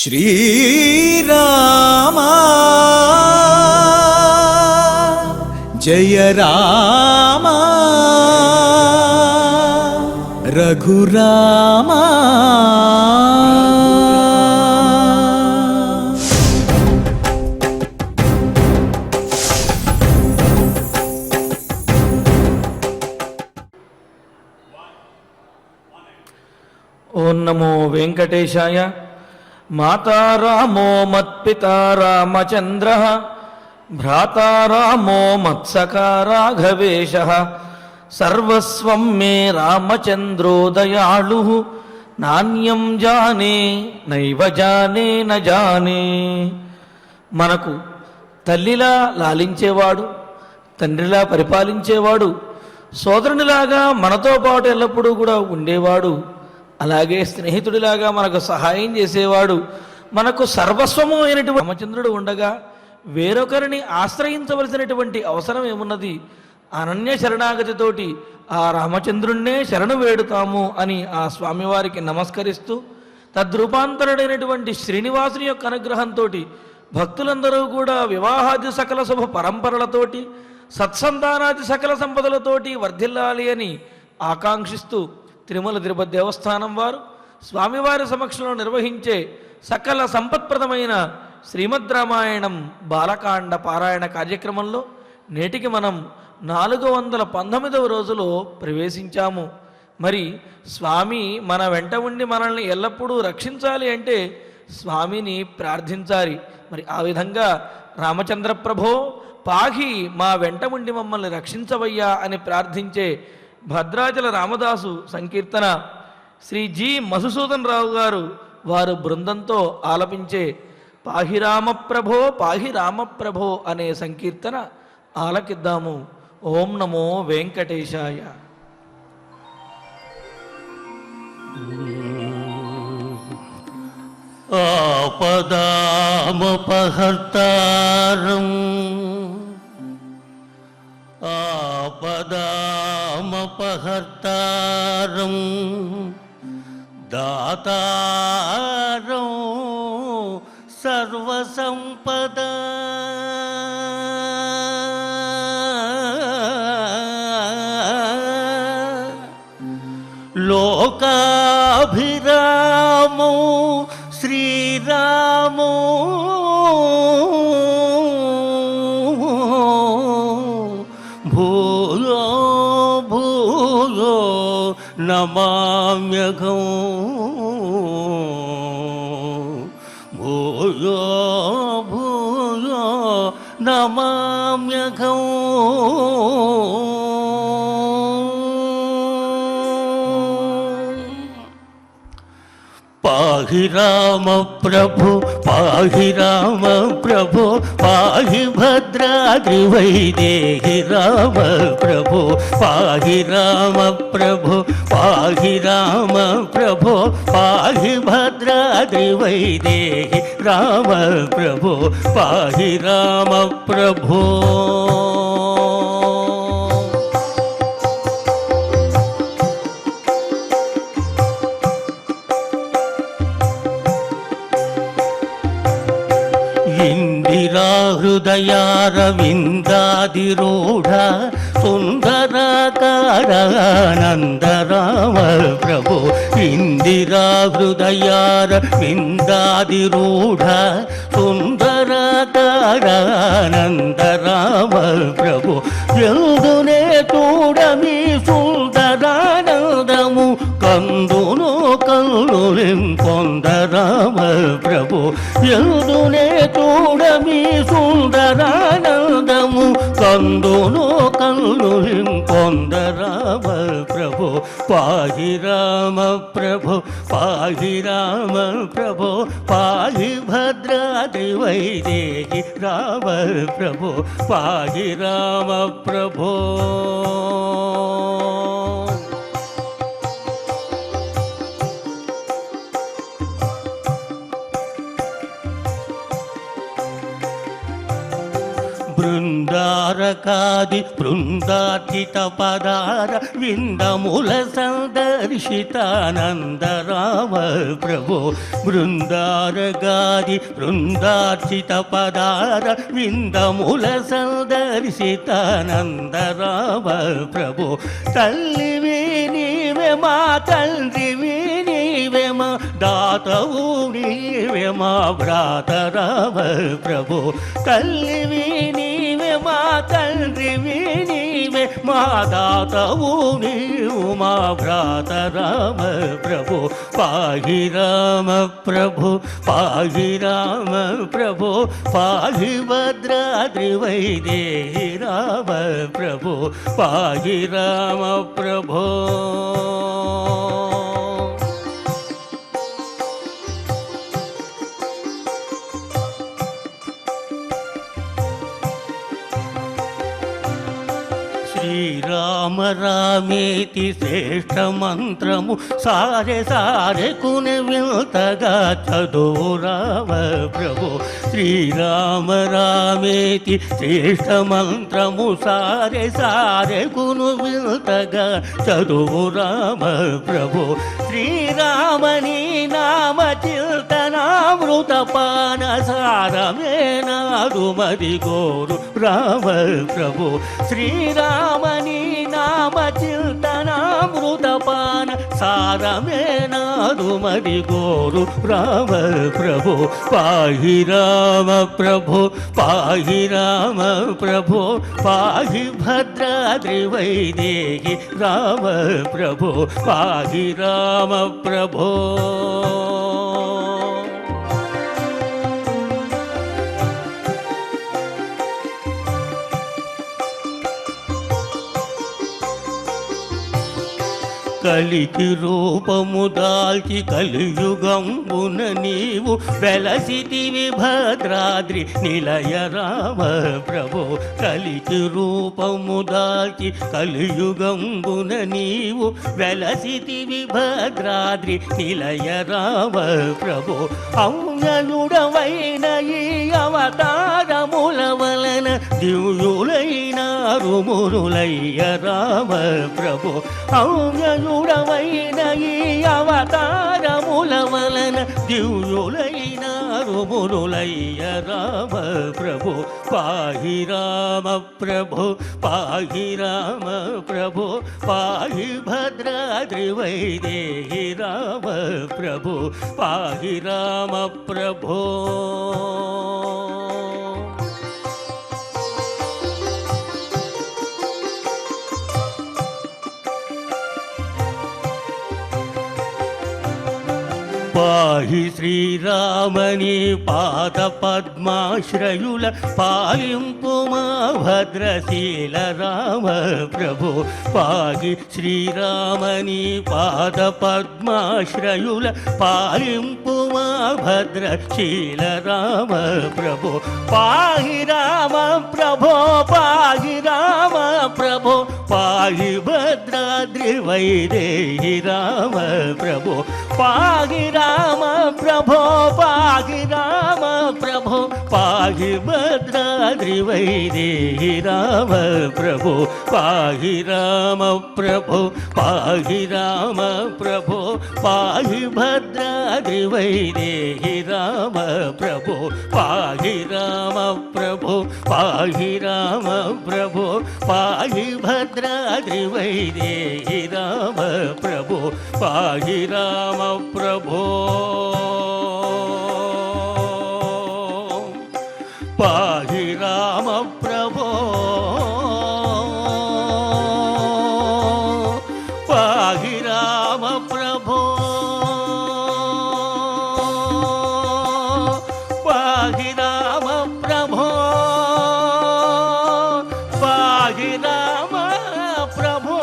श्रीरामा जय रामा रघुरामा। ओं नमो वेंकटेशाय। माता रामो मत्पिता रामचंद्रः, भ्राता रामो मत्सखा राघवेशः। सर्वस्वं मे रामचंद्रो दयालुः, नान्यं जाने नैव जाने न जाने। మనకు తల్లిలా లాలించేవాడు, తండ్రిలా పరిపాలించేవాడు, సోదరునిలాగా మనతో పాటు ఎల్లప్పుడూ కూడా ఉండేవాడు, అలాగే స్నేహితుడిలాగా మనకు సహాయం చేసేవాడు, మనకు సర్వస్వము అయినటువంటి రామచంద్రుడు ఉండగా వేరొకరిని ఆశ్రయించవలసినటువంటి అవసరం ఏమున్నది? అనన్య శరణాగతితోటి ఆ రామచంద్రుణ్ణే శరణు వేడుతాము అని ఆ స్వామివారికి నమస్కరిస్తూ, తద్రూపాంతరుడైనటువంటి శ్రీనివాసుని యొక్క అనుగ్రహంతో భక్తులందరూ కూడా వివాహాది సకల శుభ పరంపరలతోటి సత్సంతానాది సకల సంపదలతోటి వర్ధిల్లాలి అని ఆకాంక్షిస్తూ తిరుమల తిరుపతి దేవస్థానం వారు స్వామివారి సమక్షంలో నిర్వహించే సకల సంపత్ప్రదమైన శ్రీమద్ రామాయణం బాలకాండ పారాయణ కార్యక్రమంలో నేటికి మనం 419వ రోజులో ప్రవేశించాము. మరి స్వామి మన వెంట ఉండి మనల్ని ఎల్లప్పుడూ రక్షించాలి అంటే స్వామిని ప్రార్థించాలి. మరి ఆ విధంగా రామచంద్ర ప్రభో పాహి, మా వెంట ఉండి మమ్మల్ని రక్షించవయ్యా అని ప్రార్థించే భద్రాచల రామదాసు సంకీర్తన శ్రీ జి మధుసూదన్ రావు గారు వారు బృందంతో ఆలపించే పాహి రామప్రభో పాహి రామప్రభో అనే సంకీర్తన ఆలకిద్దాము. ఓం నమో వెంకటేశాయ. ఆపదామపహర్తారం ఆపదామపహర్తారం దాతారం సర్వసంపదా లోకాభిరామో శ్రీరామో భూయో భూయో నమామ్యఘం భూయో భూయో నమామ్యఘం. పాహి రామ ప్రభు పాహి రామ ప్రభు పాహి భద్రాద్రి వైదేహి రామ ప్రభు పాహి రామ ప్రభు పాహి రామ ప్రభు పాహి భద్రాద్రి వైదేహి రామ ప్రభు పాహి రామ ప్రభు. హృదయారవిందాదిరూఢ సుందరాకారానందరామ ప్రభు ఇందిరా హృదయారవిందాదిరూఢ సుందరాకారానందరామ ప్రభు ఎందునే చూడమి సుందరానందము కందును కల్లులిం పొందరామ ప్రభు ఎందునే చూడమి సుందరానందము కందును కల్లులిం పొందరామ ప్రభు పాహి రామ ప్రభు పాహి రామ ప్రభు పాహి భద్రాద్రి వైదేహి రామ ప్రభు పాహి రామ ప్రభు. బృందారకాది బృందార్చిత పదార విందముల సందర్శితానందరామ ప్రభో బృందారకాది బృందార్చిత పదార విందముల సందర్శితానందరామ ప్రభో తల్లివి నీవే మా తండ్రివి నీవే మా దాతవు నీవే మా భ్రాతరామ ప్రభో తల్లివి నీవే మా తండ్రివి నీవే మా దాతవు నీవు మా భ్రాతరామ ప్రభో పాహి రామ ప్రభో పాహి రామ ప్రభో పాహి భద్రాద్రి వైదేహి రామ ప్రభో పాహి రామ ప్రభో శ్రీరామ రామేతి శ్రేష్ఠ మంత్రము సారె సారె కుని వింతగా చదువు రామ ప్రభో శ్రీరామ రామేతి శ్రేష్ఠ మంత్రము సారె సారె కును వింతగా చదువు రామ ప్రభో శ్రీరామని నామ చింతనామృత పాన సారమే నాదు మది గోరు రామ ప్రభో శ్రీరామని నామ చింతనామృత పాన సారమే నాదు మది గోరు రామ ప్రభో పాహి రామ ప్రభో పాహి రామ ప్రభో పాహి భద్రాద్రి వైదేహి రామ ప్రభో పాహి రామ ప్రభో కలికి రూపము దాల్చి కలియుగంబున నీవు వెలసితివి భద్రాద్రి నిలయ రామ ప్రభో కలికి రూపము దాల్చి కలియుగంబున నీవు వెలసితివి భద్రాద్రి నిలయ రామ ప్రభో ఔనలుడవైన ఈ అవతారముల వలన దివ్యులైన రుమురులయ్య రామ ప్రభో ఔనలుడవైన ఈ అవతారముల వలన దివ్యులైన రుమురులయ్య రామ ప్రభో పాహి రామ ప్రభో పాహి రామ ప్రభో పాహి భద్రాద్రి వైదేహి రామ ప్రభో పాహి రామ ప్రభో పాహి శ్రీరామని పాద పద్మాశ్రయుల పాలింపు మా భద్రశీల రామ ప్రభో పాహి శ్రీరామని పాద పద్మాశ్రయుల పాలింపు మా భద్రశీల రామ ప్రభో పాహి రామ ప్రభో పాహి రామ ప్రభో పాహి భద్రాద్రి వైదేహి రామ ప్రభో పాహి రామ ప్రభో పాహి రామ ప్రభో పాహి భద్రాద్రి వైదేహి రామ ప్రభో పాహి రామ ప్రభో పాహి రామ ప్రభో పాహి భద్రాద్రి వైదేహి రామ ప్రభో పాహి రామ ప్రభో పాహి రామ ప్రభో పాహి భద్రాద్రి వైదేహి రామ ప్రభో పాహి రామ ప్రభో పాహి రామ ప్రభో పాహి రామ ప్రభో పాహి రామ ప్రభో పాహి రామ ప్రభో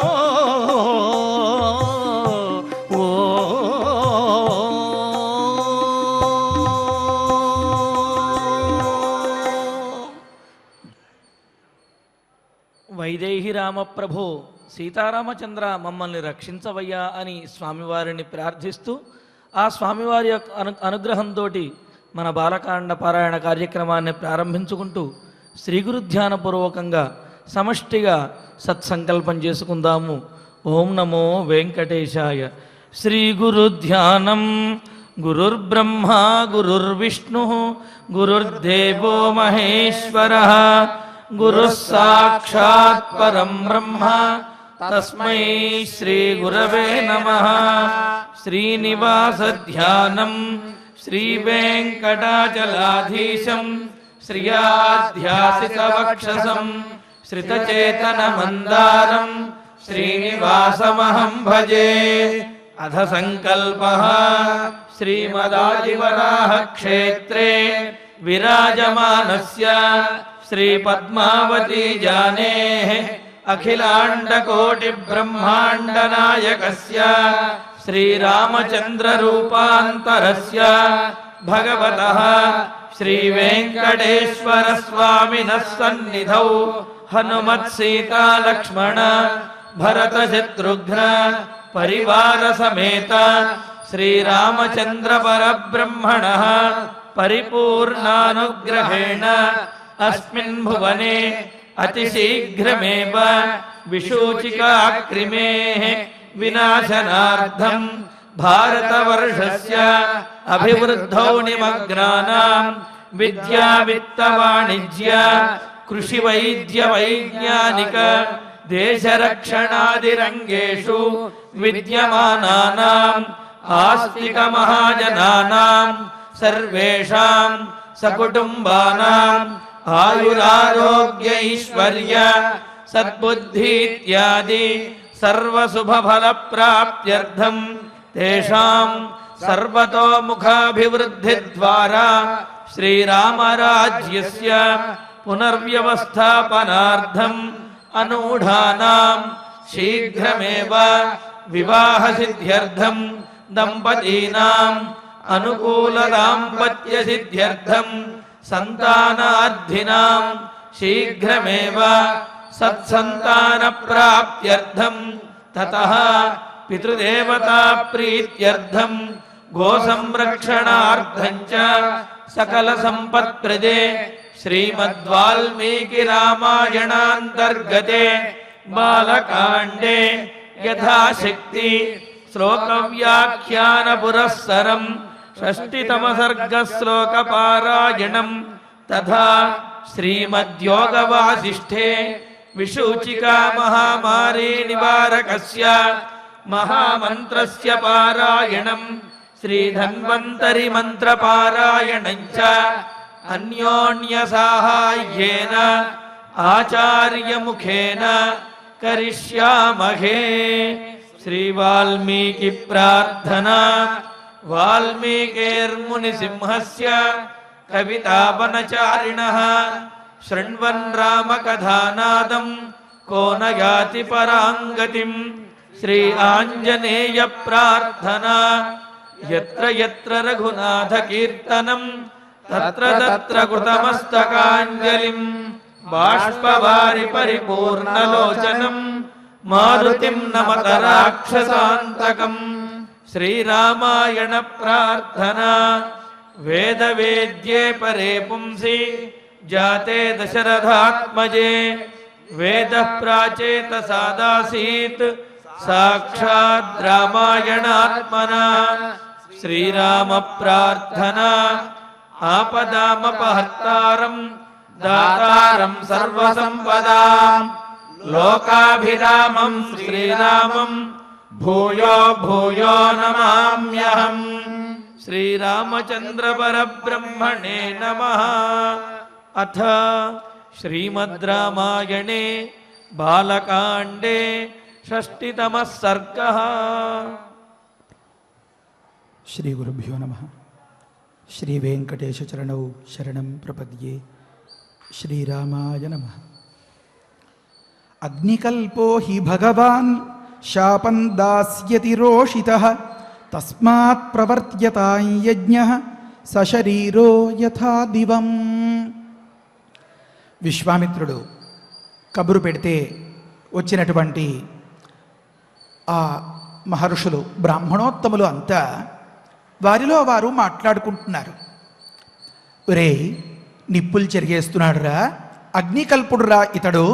వైదేహి రామప్రభో సీతారామచంద్ర మమ్మల్ని రక్షించవయ్యా అని స్వామివారిని ప్రార్థిస్తూ ఆ స్వామివారి యొక్క అనుగ్రహంతో మన బాలకాండ పారాయణ కార్యక్రమాన్ని ప్రారంభించుకుంటూ శ్రీ గురు ధ్యానపూర్వకంగా సమష్టిగా సత్సంకల్పం చేసుకుందాము. ఓం నమో వెంకటేశాయ. శ్రీ గురు ధ్యానం. గురుర్బ్రహ్మ గురుర్విష్ణు గురుర్దేవో మహేశ్వరః గురుః సాక్షాత్ పరం బ్రహ్మ తస్మై శ్రీ గురవే నమః. శ్రీనివాస ధ్యానం. శ్రీ వెంకటాచలాధీశం శ్రియాధ్యాసిత వక్షసం శ్రితచేతన మందారం శ్రీనివాసమహం భజే. అధ సంకల్పః శ్రీమదాదివరాహ క్షేత్రే విరాజమానస్య శ్రీ పద్మావతీ జానేః అఖిలాండకోటి బ్రహ్మాండ నాయకస్య శ్రీరామచంద్ర రూపాంతరస్య భగవతః శ్రీ వెంకటేశ్వర స్వామినః సన్నిధౌ హనుమత్ సీతా లక్ష్మణ భరత శత్రుఘ్న పరివార సమేత శ్రీరామచంద్ర పరబ్రహ్మణః పరిపూర్ణానుగ్రహేణ అస్మిన్ భువనే అతిశీఘ్రమేవ విశూచికాక్రిమేః వినాశనార్థం భారతవర్షస్య అభివృద్ధౌ నిమగ్నానాం విద్యా విత్త వాణిజ్య కృషి వైద్య వైజ్ఞానిక దేశరక్షణాదిరంగేషు విద్యమానానాం ఆస్తిక మహాజనానాం సర్వేషాం సకుటుంబానాం ఆయురారోగ్య ఐశ్వర్య సద్బుద్ధి ఇత్యాది సర్వశుభఫల ప్రాప్త్యర్థం తేషాం సర్వతోముఖాభివృద్ధి ద్వారా శ్రీరామరాజ్యస్య పునర్వ్యవస్థాపనార్థం అనూఢానాం శీఘ్రమేవ వివాహ సిద్ధ్యర్థం దంపతీనాం అనుకూల దాంపత్య సిద్ధ్యర్థం సంతానార్థినాం శీఘ్రమేవ సత్సంతాన ప్రాప్త్యర్థం తతః పితృదేవతా ప్రీత్యర్థం గోసంరక్షణార్థం చ సకల సంపత్ప్రదే శ్రీమద్వాల్మీకి రామాయణాంతర్గతే బాలకాండే యథాశక్తి శ్లోకవ్యాఖ్యాన పురస్సరం షష్ఠితమ సర్గ శ్లోక పారాయణం తథా శ్రీమద్యోగవాసిష్ఠే విశూచికా మహామారీ నివారకస్య మహామంత్రస్య పారాయణం శ్రీధన్వంతరి మంత్ర పారాయణం చ అన్యోన్య సాహాయ్యేన ఆచార్యముఖేన కరిష్యామహే. శ్రీ వాల్మీకి ప్రార్థనా. వాల్మీకిర్మునిసింహస్య కవితావనచారిణః శృణ్వన్ రామకథానాదం కో న యాతి పరాంగతిం. శ్రీ ఆంజనేయ ప్రార్థనా. యత్ర యత్ర రఘునాథ కీర్తనం తత్ర తత్ర కృతమస్తకాంజలిం బాష్పవారి పరిపూర్ణలోచనం మారుతిం నమత రాక్షసాంతకం. శ్రీరామాయణ ప్రార్థనా. వేద వేద్యే పరే పుంసి జాతే దశరథాత్మజే వేద ప్రాచేత సాదాసీత్ సాక్షాద్ రామాయణాత్మనా. శ్రీరామ ప్రార్థనా. ఆపదామపహర్తారం దాతారం సర్వసంపదాం లోకాభిరామం శ్రీరామం భూయో భూయో నమామ్యహం. శ్రీరామచంద్ర పరబ్రహ్మణే నమః. అథ శ్రీమద్ రామాయణే బాలకాండే షష్ఠితమః సర్గః. శ్రీ గురుభ్యో నమః. శ్రీ వెంకటేశ చరణౌ శరణం ప్రపద్యే. శ్రీరామాయ నమః. అగ్నికల్పో హి భగవాన్ శాపం దాస్యతి రోషితః తస్మాత్ ప్రవర్త్యతాం యజ్ఞః సశరీరో యథా దివం. విశ్వామిత్రుడు కబురు పెడితే వచ్చినటువంటి ఆ మహర్షులు బ్రాహ్మణోత్తములు అంతా వారిలో వారు మాట్లాడుకుంటున్నారు. ఒరే నిప్పులు చెరిగేస్తున్నాడురా, అగ్నికల్పుడురా ఇతడు,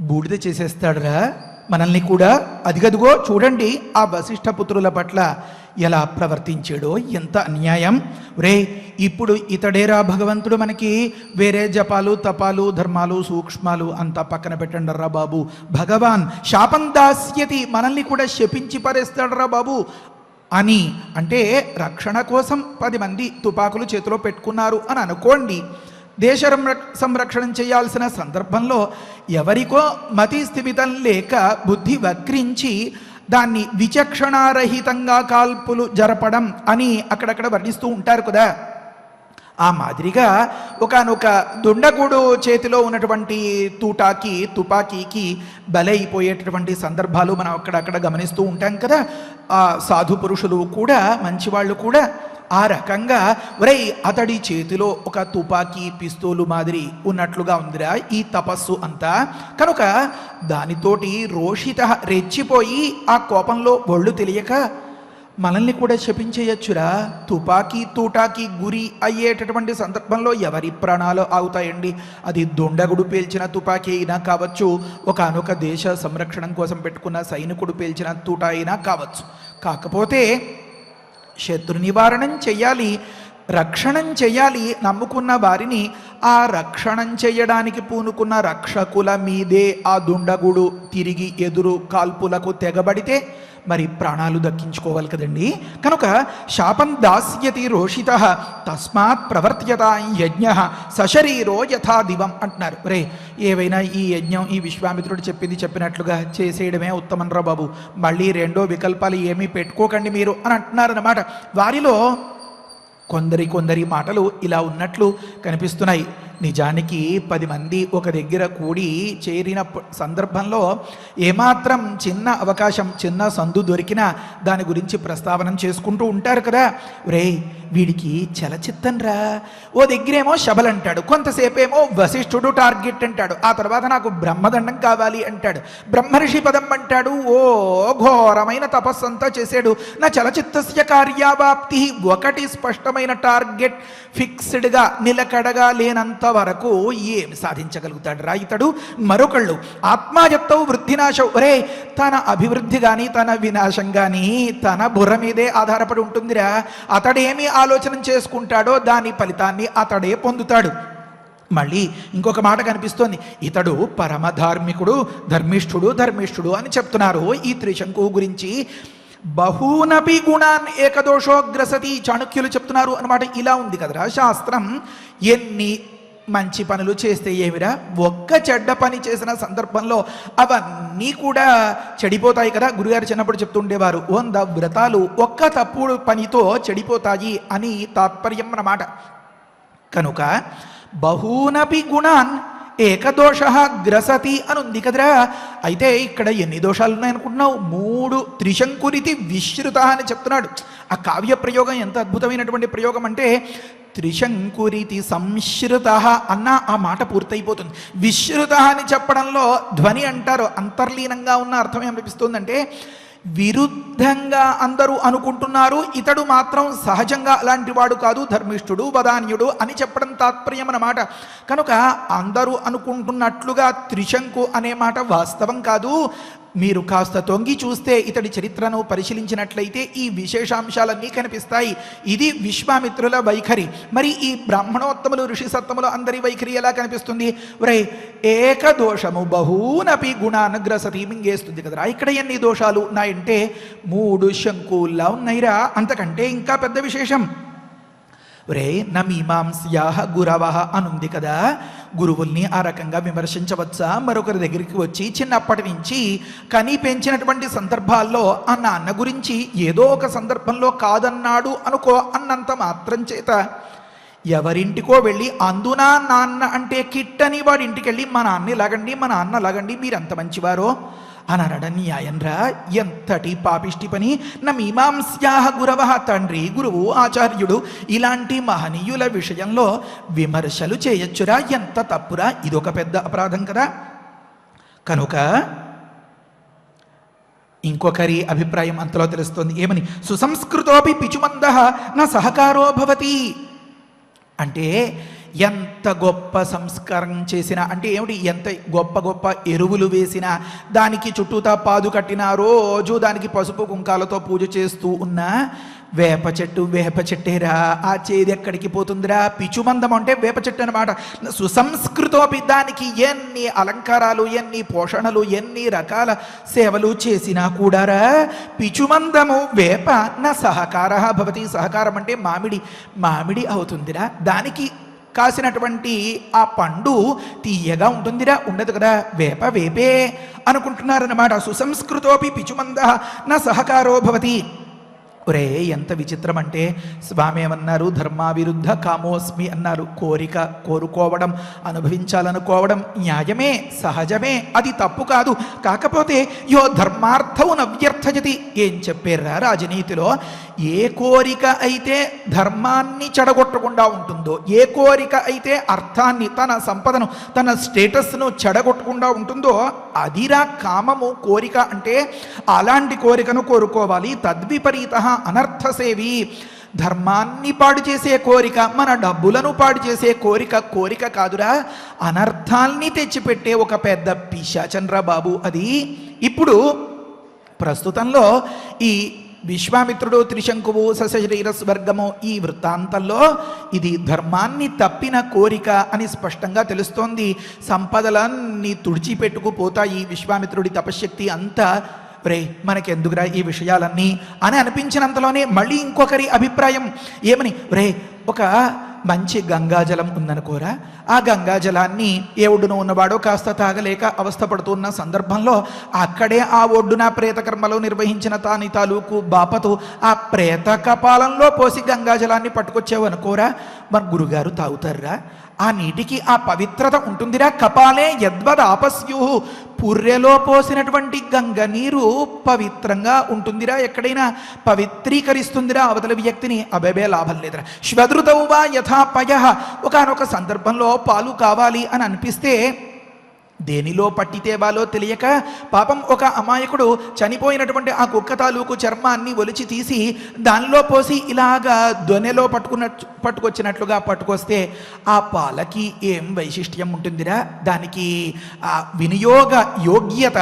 బూడిద చేసేస్తాడురా మనల్ని కూడా. అదిగదిగో చూడండి ఆ వశిష్ఠ పుత్రుల పట్ల ఎలా ప్రవర్తించాడో, ఎంత అన్యాయం. రే ఇప్పుడు ఇతడేరా భగవంతుడు, మనకి వేరే జపాలు తపాలు ధర్మాలు సూక్ష్మాలు అంతా పక్కన పెట్టండర్రా బాబు. భగవాన్ శాపం దాస్యతి, మనల్ని కూడా శపించి పరేస్తాడరా బాబు అని. అంటే రక్షణ కోసం 10 మంది తుపాకులు చేతిలో పెట్టుకున్నారు అని అనుకోండి. దేశ సంరక్షణ చేయాల్సిన సందర్భంలో ఎవరికో మతి స్థిమితం లేక బుద్ధి వక్రించి దాన్ని విచక్షణారహితంగా కాల్పులు జరపడం అని అక్కడక్కడ వర్ణిస్తూ ఉంటారు కదా. ఆ మాదిరిగా ఒకానొక దుండగుడు చేతిలో ఉన్నటువంటి తుపాకీకి బలైపోయేటటువంటి సందర్భాలు మనం అక్కడక్కడ గమనిస్తూ ఉంటాం కదా. ఆ సాధు పురుషులు కూడా మంచివాళ్ళు కూడా ఆ రకంగా ఒరై అతడి చేతిలో ఒక తుపాకీ పిస్తోలు మాదిరి ఉన్నట్లుగా ఉందిరా ఈ తపస్సు అంతా. కనుక దానితోటి రోషిత రెచ్చిపోయి ఆ కోపంలో ఒళ్ళు తెలియక మనల్ని కూడా శపించేయచ్చురా. తూటాకి గురి అయ్యేటటువంటి సందర్భంలో ఎవరి ప్రాణాలు ఆగుతాయండి? అది దుండగుడు పేల్చిన తుపాకీ అయినా కావచ్చు, ఒకనొక దేశ సంరక్షణ కోసం పెట్టుకున్న సైనికుడు పేల్చిన తూట అయినా కావచ్చు. కాకపోతే శత్రు నివారణం చెయ్యాలి, రక్షణం చెయ్యాలి. నమ్ముకున్న వారిని ఆ రక్షణం చెయ్యడానికి పూనుకున్న రక్షకుల మీదే ఆ దుండగుడు తిరిగి ఎదురు కాల్పులకు తెగబడితే మరి ప్రాణాలు దక్కించుకోవాలి కదండి. కనుక శాపం దాస్యతి రోషిత తస్మాత్ ప్రవర్త్యత యజ్ఞ సశరీరో యథా దివం అంటున్నారు. రే ఏవైనా ఈ యజ్ఞం ఈ విశ్వామిత్రుడు చెప్పినట్లుగా చేసేయడమే ఉత్తమం రా బాబు, మళ్ళీ రెండో వికల్పాలు ఏమీ పెట్టుకోకండి మీరు అని అంటున్నారన్నమాట. వారిలో కొందరి మాటలు ఇలా ఉన్నట్లు కనిపిస్తున్నాయి. నిజానికి 10 మంది ఒక దగ్గర కూడి చేరిన సందర్భంలో ఏమాత్రం చిన్న అవకాశం, చిన్న సందు దొరికినా దాని గురించి ప్రస్తావన చేసుకుంటూ ఉంటారు కదా. రే వీడికి చలచిత్తం రా, ఓ దగ్గరేమో శబల్ అంటాడు, కొంతసేపేమో వశిష్ఠుడు టార్గెట్ అంటాడు, ఆ తర్వాత నాకు బ్రహ్మదండం కావాలి అంటాడు, బ్రహ్మర్షి పదం అంటాడు. ఓ ఘోరమైన తపస్సంతా చేశాడు. నా చలచిత్తస్య కార్యావాప్తి, ఒకటి స్పష్టమైన టార్గెట్ ఫిక్స్డ్గా నిలకడగా లేనంత వరకు ఏమి సాధించగలుగుతాడు రా ఇతడు. మరొకళ్ళు ఆత్మాయత్తవు వృద్ధినాశం, ఒరే తన అభివృద్ధి కానీ తన వినాశం కానీ తన బుర్ర మీదే ఆధారపడి ఉంటుందిరా. అతడేమి ఆలోచన చేసుకుంటాడో దాని ఫలితాన్ని అతడే పొందుతాడు. మళ్ళీ ఇంకొక మాట కనిపిస్తోంది, ఇతడు పరమధార్మికుడు, ధర్మిష్ఠుడు అని చెప్తున్నారు ఈ త్రిశంకు గురించి. బహూనపి గుణాన్ ఏకదోషోగ్రసతి చాణక్యులు చెప్తున్నారు అన్నమాట. ఇలా ఉంది కదరా శాస్త్రం. ఎన్ని మంచి పనులు చేస్తే ఏమిరా, ఒక్క చెడ్డ పని చేసిన సందర్భంలో అవన్నీ కూడా చెడిపోతాయి కదా. గురుగారు చిన్నప్పుడు చెప్తుండేవారు, 100 వ్రతాలు ఒక్క తప్పుడు పనితో చెడిపోతాయి అని తాత్పర్యం అన్నమాట. కనుక బహూనపి గుణాన్ ఏకదోష గ్రసతి అని ఉంది కదరా. అయితే ఇక్కడ ఎన్ని దోషాలు ఉన్నాయనుకుంటున్నావు? 3 త్రిశంకురితి విశ్రుత అని చెప్తున్నాడు. ఆ కావ్య ప్రయోగం ఎంత అద్భుతమైనటువంటి ప్రయోగం అంటే త్రిశంకురితి సంశ్రుత అన్న ఆ మాట పూర్తయిపోతుంది. విశ్రుత అని చెప్పడంలో ధ్వని అంటారు, అంతర్లీనంగా ఉన్న అర్థం ఏమనిపిస్తుందంటే విరుద్ధంగా అందరూ అనుకుంటున్నారు, ఇతడు మాత్రం సహజంగా అలాంటి వాడు కాదు, ధర్మిష్ఠుడు వదాన్యుడు అని చెప్పడం తాత్పర్యం అన్నమాట. కనుక అందరూ అనుకుంటున్నట్లుగా త్రిశంకు అనే మాట వాస్తవం కాదు. మీరు కాస్త తొంగి చూస్తే ఇతడి చరిత్రను పరిశీలించినట్లయితే ఈ విశేషాంశాలన్నీ కనిపిస్తాయి. ఇది విశ్వామిత్రుల వైఖరి. మరి ఈ బ్రాహ్మణోత్తములు ఋషి సత్తములు అందరి వైఖరి ఎలా కనిపిస్తుంది? ఒరే ఏకదోషము బహూనపి గుణానుగ్రసతి మింగేస్తుంది కదరా. ఇక్కడ ఎన్ని దోషాలు ఉన్నాయంటే 3 శంకుల్లా ఉన్నాయిరా. అంతకంటే ఇంకా పెద్ద విశేషం. ఒరే నమీమాంస్యా గురవః అనుంది కదా. గురువుల్ని ఆ రకంగా విమర్శించవచ్చా? మరొకరి దగ్గరికి వచ్చి చిన్నప్పటి నుంచి కని పెంచినటువంటి సందర్భాల్లో ఆ నాన్న గురించి ఏదో ఒక సందర్భంలో కాదన్నాడు అనుకో, అన్నంత మాత్రం చేత ఎవరింటికో వెళ్ళి అందునా నాన్న అంటే కిట్టని వాడి ఇంటికి వెళ్ళి మా నాన్న లాగండి మీరు ఎంత మంచివారో అని అనడం న్యాయంరా? ఎంతటి పాపిష్టి పని. నా మీమాంస్యా గురవ, తండ్రి గురువు ఆచార్యుడు ఇలాంటి మహనీయుల విషయంలో విమర్శలు చేయొచ్చురా? ఎంత తప్పురా, ఇదొక పెద్ద అపరాధం కదా. కనుక ఇంకొకరి అభిప్రాయం అంతలో తెలుస్తోంది. ఏమని? సుసంస్కృతోపి పిచుమందః నా సహకారో భవతి అంటే ఎంత గొప్ప సంస్కారం చేసినా అంటే ఏమిటి, ఎంత గొప్ప గొప్ప ఎరువులు వేసినా, దానికి చుట్టూతా పాదు కట్టిన రోజు దానికి పసుపు కుంకాలతో పూజ చేస్తూ ఉన్నా వేప చెట్టేరా, ఆ చేది ఎక్కడికి పోతుందిరా? పిచుమందం అంటే వేప చెట్టు అనమాట. సుసంస్కృతోపి, దానికి ఎన్ని అలంకారాలు, ఎన్ని పోషణలు, ఎన్ని రకాల సేవలు చేసినా కూడారా పిచుమందము వేప నా సహకార భవతి. సహకారం అంటే మామిడి అవుతుందిరా, దానికి కాసినటువంటి ఆ పండు తీయగా ఉంటుందిరా, ఉండదు కదా, వేపే అనుకుంటున్నారన్నమాట. సుసంస్కృతోపి పిచుమంద నా సహకారో భవతి. ఒరే ఎంత విచిత్రం అంటే, స్వామి ఏమన్నారు, ధర్మావిరుద్ధ కామోస్మి అన్నారు. కోరుకోవడం, అనుభవించాలనుకోవడం న్యాయమే, సహజమే, అది తప్పు కాదు. కాకపోతే యో ధర్మార్థం నవ్యర్థజతి, ఏం చెప్పారా రాజనీతిలో, ఏ కోరిక అయితే ధర్మాన్ని చెడగొట్టకుండా ఉంటుందో, ఏ కోరిక అయితే అర్థాన్ని, తన సంపదను, తన స్టేటస్ను చెడగొట్టకుండా ఉంటుందో అదిరా కామము, కోరిక అంటే. అలాంటి కోరికను కోరుకోవాలి. తద్విపరీత అనర్థసేవి, ధర్మాన్ని పాడు చేసే కోరిక, మన డబ్బులను పాడు చేసే కోరిక కాదురా, అనర్థాల్ని తెచ్చిపెట్టే ఒక పెద్ద పిశాచంద్ర బాబు అది. ఇప్పుడు ప్రస్తుతంలో ఈ విశ్వామిత్రుడు, త్రిశంకువు, సశరీర స్వర్గము, ఈ వృత్తాంతంలో ఇది ధర్మాన్ని తప్పిన కోరిక అని స్పష్టంగా తెలుస్తోంది. సంపదలన్నీ తుడిచిపెట్టుకుపోతాయి. విశ్వామిత్రుడి తపశ్శక్తి అంతా రే మనకెందుకురా ఈ విషయాలన్నీ అని అనిపించినంతలోనే మళ్ళీ ఇంకొకరి అభిప్రాయం ఏమని, రే ఒక మంచి గంగాజలం ఉందనుకోరా, ఆ గంగాజలాన్ని ఏ ఒడ్డున ఉన్నవాడో కాస్త తాగలేక అవస్థపడుతున్న సందర్భంలో అక్కడే ఆ ఒడ్డున ప్రేతకర్మలో నిర్వహించిన తాని తాలూకు బాపతో ఆ ప్రేత కపాలంలో పోసి గంగాజలాన్ని పట్టుకొచ్చావు అనుకోరా, మరి గురుగారు తాగుతారా? ఆ నీటికి ఆ పవిత్రత ఉంటుందిరా. కపాలే యద్వద్ ఆపస్యు, పుర్రెలో పోసినటువంటి గంగ నీరు పవిత్రంగా ఉంటుందిరా, ఎక్కడైనా పవిత్రీకరిస్తుందిరా అవతల వ్యక్తిని. అబేబే లాభం లేదురా. శ్వదృతౌవా యథా పయః, ఒకానొక సందర్భంలో పాలు కావాలి అని అనిపిస్తే దేనిలో పట్టితే వాలో తెలియక పాపం ఒక అమాయకుడు చనిపోయినటువంటి ఆ కుక్క తాలూకు చర్మాన్ని ఒలిచి తీసి దానిలో పోసి ఇలాగా దొనెలో పట్టుకొచ్చినట్లుగా పట్టుకొస్తే ఆ పాలకి ఏం వైశిష్ట్యం ఉంటుందిరా? దానికి ఆ వినియోగ యోగ్యత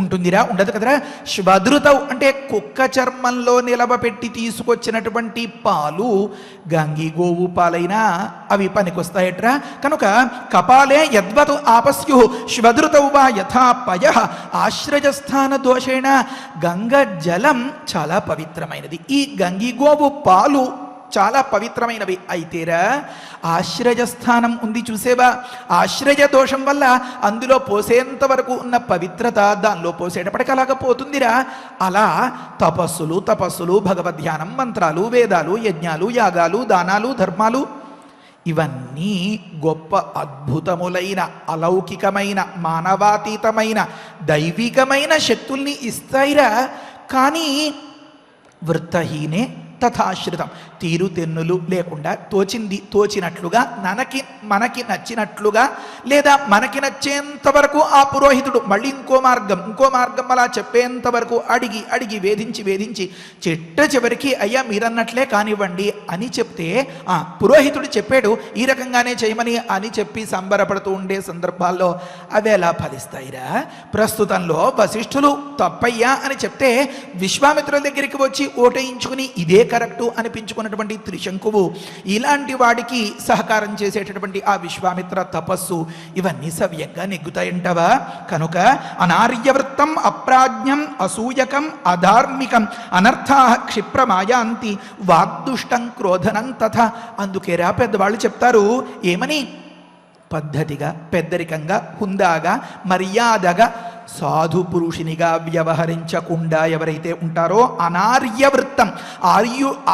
ఉంటుందిరా? ఉండదు కదరా. శ్వదృతౌ అంటే కుక్క చర్మంలో నిలబపెట్టి తీసుకొచ్చినటువంటి పాలు గంగి గోవు పాలైనా అవి పనికొస్తాయట్రా. కనుక కపాలే యద్వత్ ఆపస్యు శ్వదృతౌ వా యథా పయః ఆశ్రయస్థాన దోషేణ, గంగ జలం చాలా పవిత్రమైనది. ఈ గంగి గోవు పాలు చాలా పవిత్రమైనవి. అయితేరా ఆశ్రయస్థానం ఉంది చూసేవా, ఆశ్రయ దోషం వల్ల అందులో పోసేంత వరకు ఉన్న పవిత్రత దానిలో పోసేటప్పటికి అలాగపోతుందిరా. అలా తపస్సులు, భగవద్ధ్యానం, మంత్రాలు, వేదాలు, యజ్ఞాలు, యాగాలు, దానాలు, ధర్మాలు ఇవన్నీ గొప్ప అద్భుతములైన, అలౌకికమైన, మానవాతీతమైన, దైవికమైన శక్తుల్ని ఇస్తాయిరా. కానీ వృత్తహీనే తథాశ్రితం, తీరుతెన్నులు లేకుండా తోచినట్లుగా మనకి నచ్చినట్లుగా, లేదా మనకి నచ్చేంత వరకు ఆ పురోహితుడు మళ్ళీ ఇంకో మార్గం అలా చెప్పేంత వరకు అడిగి వేధించి చివరికి అయ్యా మీరన్నట్లే కానివ్వండి అని చెప్తే ఆ పురోహితుడు చెప్పాడు ఈ రకంగానే చేయమని అని చెప్పి సంబరపడుతూ ఉండే సందర్భాల్లో అవి ఎలా ఫలిస్తాయిరా? ప్రస్తుతంలో వశిష్ఠులు తప్పయ్యా అని చెప్తే విశ్వామిత్రుల దగ్గరికి వచ్చి ఓటయించుకుని ఇదే కరెక్టు అనిపించుకున్నటువంటి త్రిశంకువు ఇలాంటి వాడికి సహకారం చేసేటటువంటి ఆ విశ్వామిత్ర తపస్సు ఇవన్నీ సవ్యంగా నెగ్గుతాయంటవా? కనుక అనార్యవృత్తం, అప్రాజ్ఞం, అసూయకం, అధార్మికం, అనర్థా క్షిప్రమాయాంతి, వాగ్దుష్టం, క్రోధనం తథా. అందుకేరా పెద్దవాళ్ళు చెప్తారు ఏమని, పద్ధతిగా, పెద్దరికంగా, హుందాగా, మర్యాదగా, సాధు పురుషునిగా వ్యవహరించకుండా ఎవరైతే ఉంటారో అనార్యవృత్తం,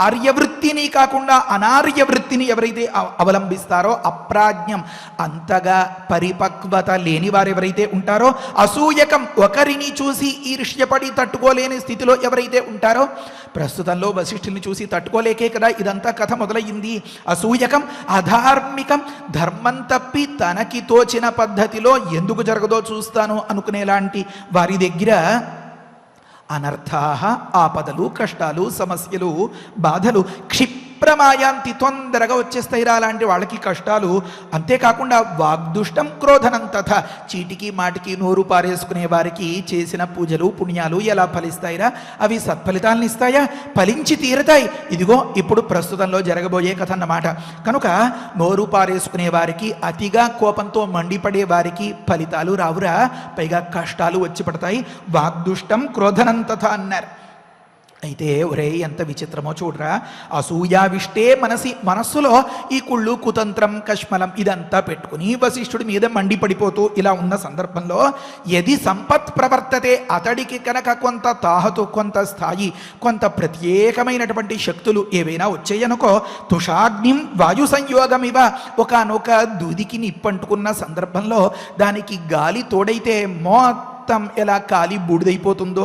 ఆర్యవృత్తిని కాకుండా అనార్యవృత్తిని ఎవరైతే అవలంబిస్తారో, అప్రాజ్ఞం అంతగా పరిపక్వత లేని వారు ఎవరైతే ఉంటారో, అసూయకం ఒకరిని చూసి ఈర్ష్యపడి తట్టుకోలేని స్థితిలో ఎవరైతే ఉంటారో, ప్రస్తుతంలో వశిష్ఠుల్ని చూసి తట్టుకోలేకే కదా ఇదంతా కథ మొదలయ్యింది. అసూయకం, అధార్మికం, ధర్మం తప్పి తనకి తోచిన పద్ధతిలో ఎందుకు జరగదో చూస్తాను అనుకునేలాంటి వారి దగ్గర అనర్థాః, ఆపదలు, కష్టాలు, సమస్యలు, బాధలు క్షిప్రమాయాంతి, తొందరగా వచ్చేస్తాయిరా అలాంటి వాళ్ళకి కష్టాలు. అంతేకాకుండా వాగ్దుష్టం క్రోధనం తథ, చీటికి మాటికి నోరు పారేసుకునే వారికి చేసిన పూజలు పుణ్యాలు ఎలా ఫలిస్తాయిరా? అవి సత్ఫలితాలను ఇస్తాయా? ఫలించి తీరతాయి. ఇదిగో ఇప్పుడు ప్రస్తుతంలో జరగబోయే కథ అన్నమాట. కనుక నోరు పారేసుకునే వారికి, అతిగా కోపంతో మండిపడే వారికి ఫలితాలు రావురా, పైగా కష్టాలు వచ్చి పడతాయి. వాగ్దుష్టం క్రోధనం తథ అన్నారు. అయితే ఒరే ఎంత విచిత్రమో చూడరా, అసూయావిష్టే మనస్సులో ఈ కుళ్ళు కుతంత్రం కష్మలం ఇదంతా పెట్టుకుని వశిష్ఠుడి మీద మండిపడిపోతూ ఇలా ఉన్న సందర్భంలో యది సంపత్ ప్రవర్తతే, అతడికి కనుక కొంత తాహతు, కొంత స్థాయి, కొంత ప్రత్యేకమైనటువంటి శక్తులు ఏవైనా వచ్చాయనుకో, తుషాగ్నిం వాయు సంయోగమివ, ఒకనొక దూదికి నిప్పంటుకున్న సందర్భంలో దానికి గాలి తోడైతే ఎలా కాలి బూడిదైపోతుందో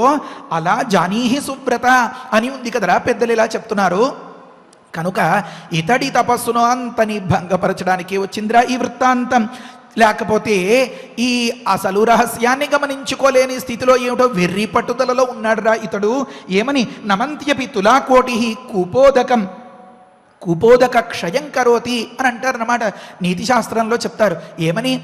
అలా జానీహి సువ్రత అని ఉంది కదరా, పెద్దలు ఇలా చెప్తున్నారు. కనుక ఇతడి తపస్సును అంతని భంగపరచడానికి వచ్చిందిరా ఈ వృత్తాంతం. లేకపోతే ఈ అసలు రహస్యాన్ని గమనించుకోలేని స్థితిలో ఏమిటో వెర్రి పట్టుదలలో ఉన్నాడురా ఇతడు. ఏమని? నమంత్యపి తులాకోటి కుపోదక క్షయం కరోతి అని అంటారన్నమాట. నీతి శాస్త్రంలో చెప్తారు. ఏమని?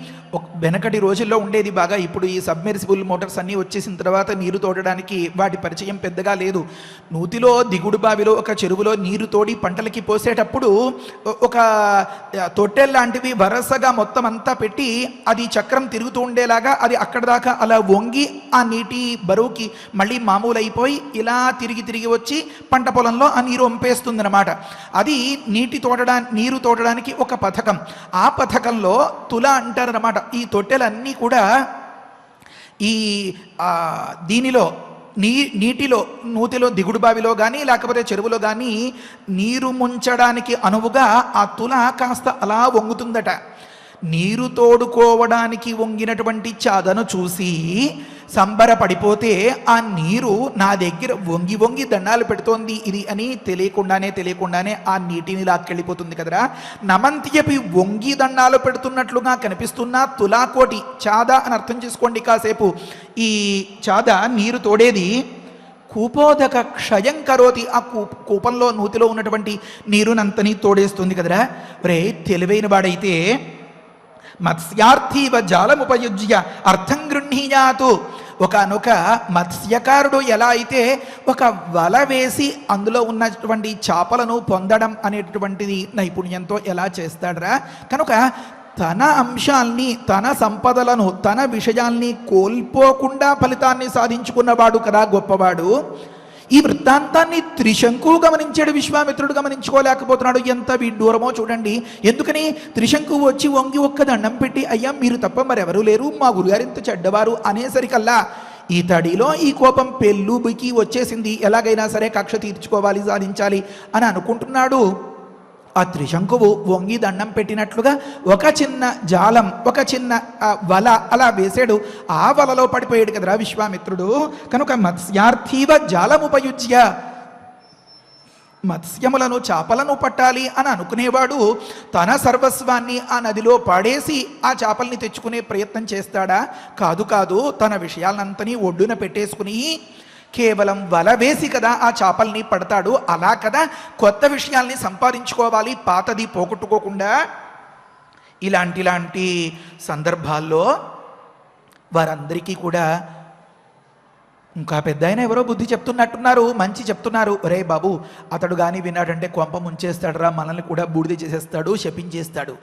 వెనకటి రోజుల్లో ఉండేది బాగా, ఇప్పుడు ఈ సబ్మెర్సిబుల్ మోటార్స్ అన్నీ వచ్చేసిన తర్వాత నీరు తోడడానికి వాటి పరిచయం పెద్దగా లేదు. నూతిలో, దిగుడు బావిలో, ఒక చెరువులో నీరు తోడి పంటలకి పోసేటప్పుడు ఒక తొట్టెల్ లాంటివి వరసగా మొత్తం అంతా పెట్టి అది చక్రం తిరుగుతూ ఉండేలాగా అది అక్కడ దాకా అలా వంగి ఆ నీటి బరువుకి మళ్ళీ మామూలు అయిపోయి ఇలా తిరిగి వచ్చి పంట పొలంలో ఆ నీరు వంపేస్తుందన్నమాట. అది నీరు తోడడానికి ఒక పథకం. ఆ పథకంలో తుల అంటారన్నమాట. ఈ తొట్టెలన్నీ కూడా ఈ దీనిలో నీటిలో, నూతిలో, దిగుడు బావిలో కానీ లేకపోతే చెరువులో కానీ నీరు ముంచడానికి అనువుగా ఆ తుల కాస్త అలా వంగుతుందట. నీరు తోడుకోవడానికి వంగినటువంటి చాదను చూసి సంబరపడిపోతే ఆ నీరు నా దగ్గర వంగి దండాలు పెడుతోంది ఇది అని తెలియకుండానే ఆ నీటిని లాక్కెళ్ళిపోతుంది కదరా. నమంత్యపి వంగి దండాలు పెడుతున్నట్లుగా కనిపిస్తున్న తులాకోటి చాద అని అర్థం చేసుకోండి కాసేపు. ఈ చాద నీరు తోడేది కూపోదక క్షయం కరోతి, ఆ కూపంలో నూతిలో ఉన్నటువంటి నీరునంతని తోడేస్తుంది కదరా. రే తెలివైన వాడైతే మత్స్యార్థీవ జాలముపయుజ్య అర్థం గృహీయాతు, ఒకనొక మత్స్యకారుడు ఎలా అయితే ఒక వల వేసి అందులో ఉన్నటువంటి చేపలను పొందడం అనేటటువంటిది నైపుణ్యంతో ఎలా చేస్తాడరా. కనుక తన అంశాల్ని, తన సంపదలను, తన విషయాల్ని కోల్పోకుండా ఫలితాన్ని సాధించుకున్నవాడు కదా గొప్పవాడు. ఈ వృత్తాంతాన్ని త్రిశంకువు గమనించాడు, విశ్వామిత్రుడు గమనించుకోలేకపోతున్నాడు. ఎంత విడ్డూరమో చూడండి. ఎందుకని? త్రిశంకువు వచ్చి వంగి ఒక్క దండం పెట్టి, అయ్యా మీరు తప్ప మరెవరూ లేరు, మా గురుగారు ఇంత చెడ్డవారు అనేసరికల్లా ఇతడిలో ఈ కోపం పెళ్ళుబికి వచ్చేసింది. ఎలాగైనా సరే కక్ష తీర్చుకోవాలి, సాధించాలి అని అనుకుంటున్నాడు. ఆ త్రిశంకువు వంగి దండం పెట్టినట్లుగా ఒక చిన్న జాలం, ఒక చిన్న వల అలా వేసాడు. ఆ వలలో పడిపోయాడు కదరా విశ్వామిత్రుడు. కనుక మత్స్యార్థీవ జాలముపయుజ్య, మత్స్యములను, చేపలను పట్టాలి అని అనుకునేవాడు తన సర్వస్వాన్ని ఆ నదిలో పాడేసి ఆ చేపల్ని తెచ్చుకునే ప్రయత్నం చేస్తాడా? కాదు. తన విషయాలంతని ఒడ్డున పెట్టేసుకుని కేవలం వల వేసి కదా ఆ చేపల్ని పడతాడు. అలా కదా కొత్త విషయాల్ని సంపాదించుకోవాలి, పాతది పోగొట్టుకోకుండా. ఇలాంటి సందర్భాల్లో వారందరికీ కూడా ఇంకా పెద్ద ఆయన ఎవరో బుద్ధి చెప్తున్నట్టున్నారు, మంచి చెప్తున్నారు. ఒరే బాబు, అతడు కానీ విన్నాడంటే కొంప ముంచేస్తాడురా, మనల్ని కూడా బూడిద చేసేస్తాడు, శపించేస్తాడు.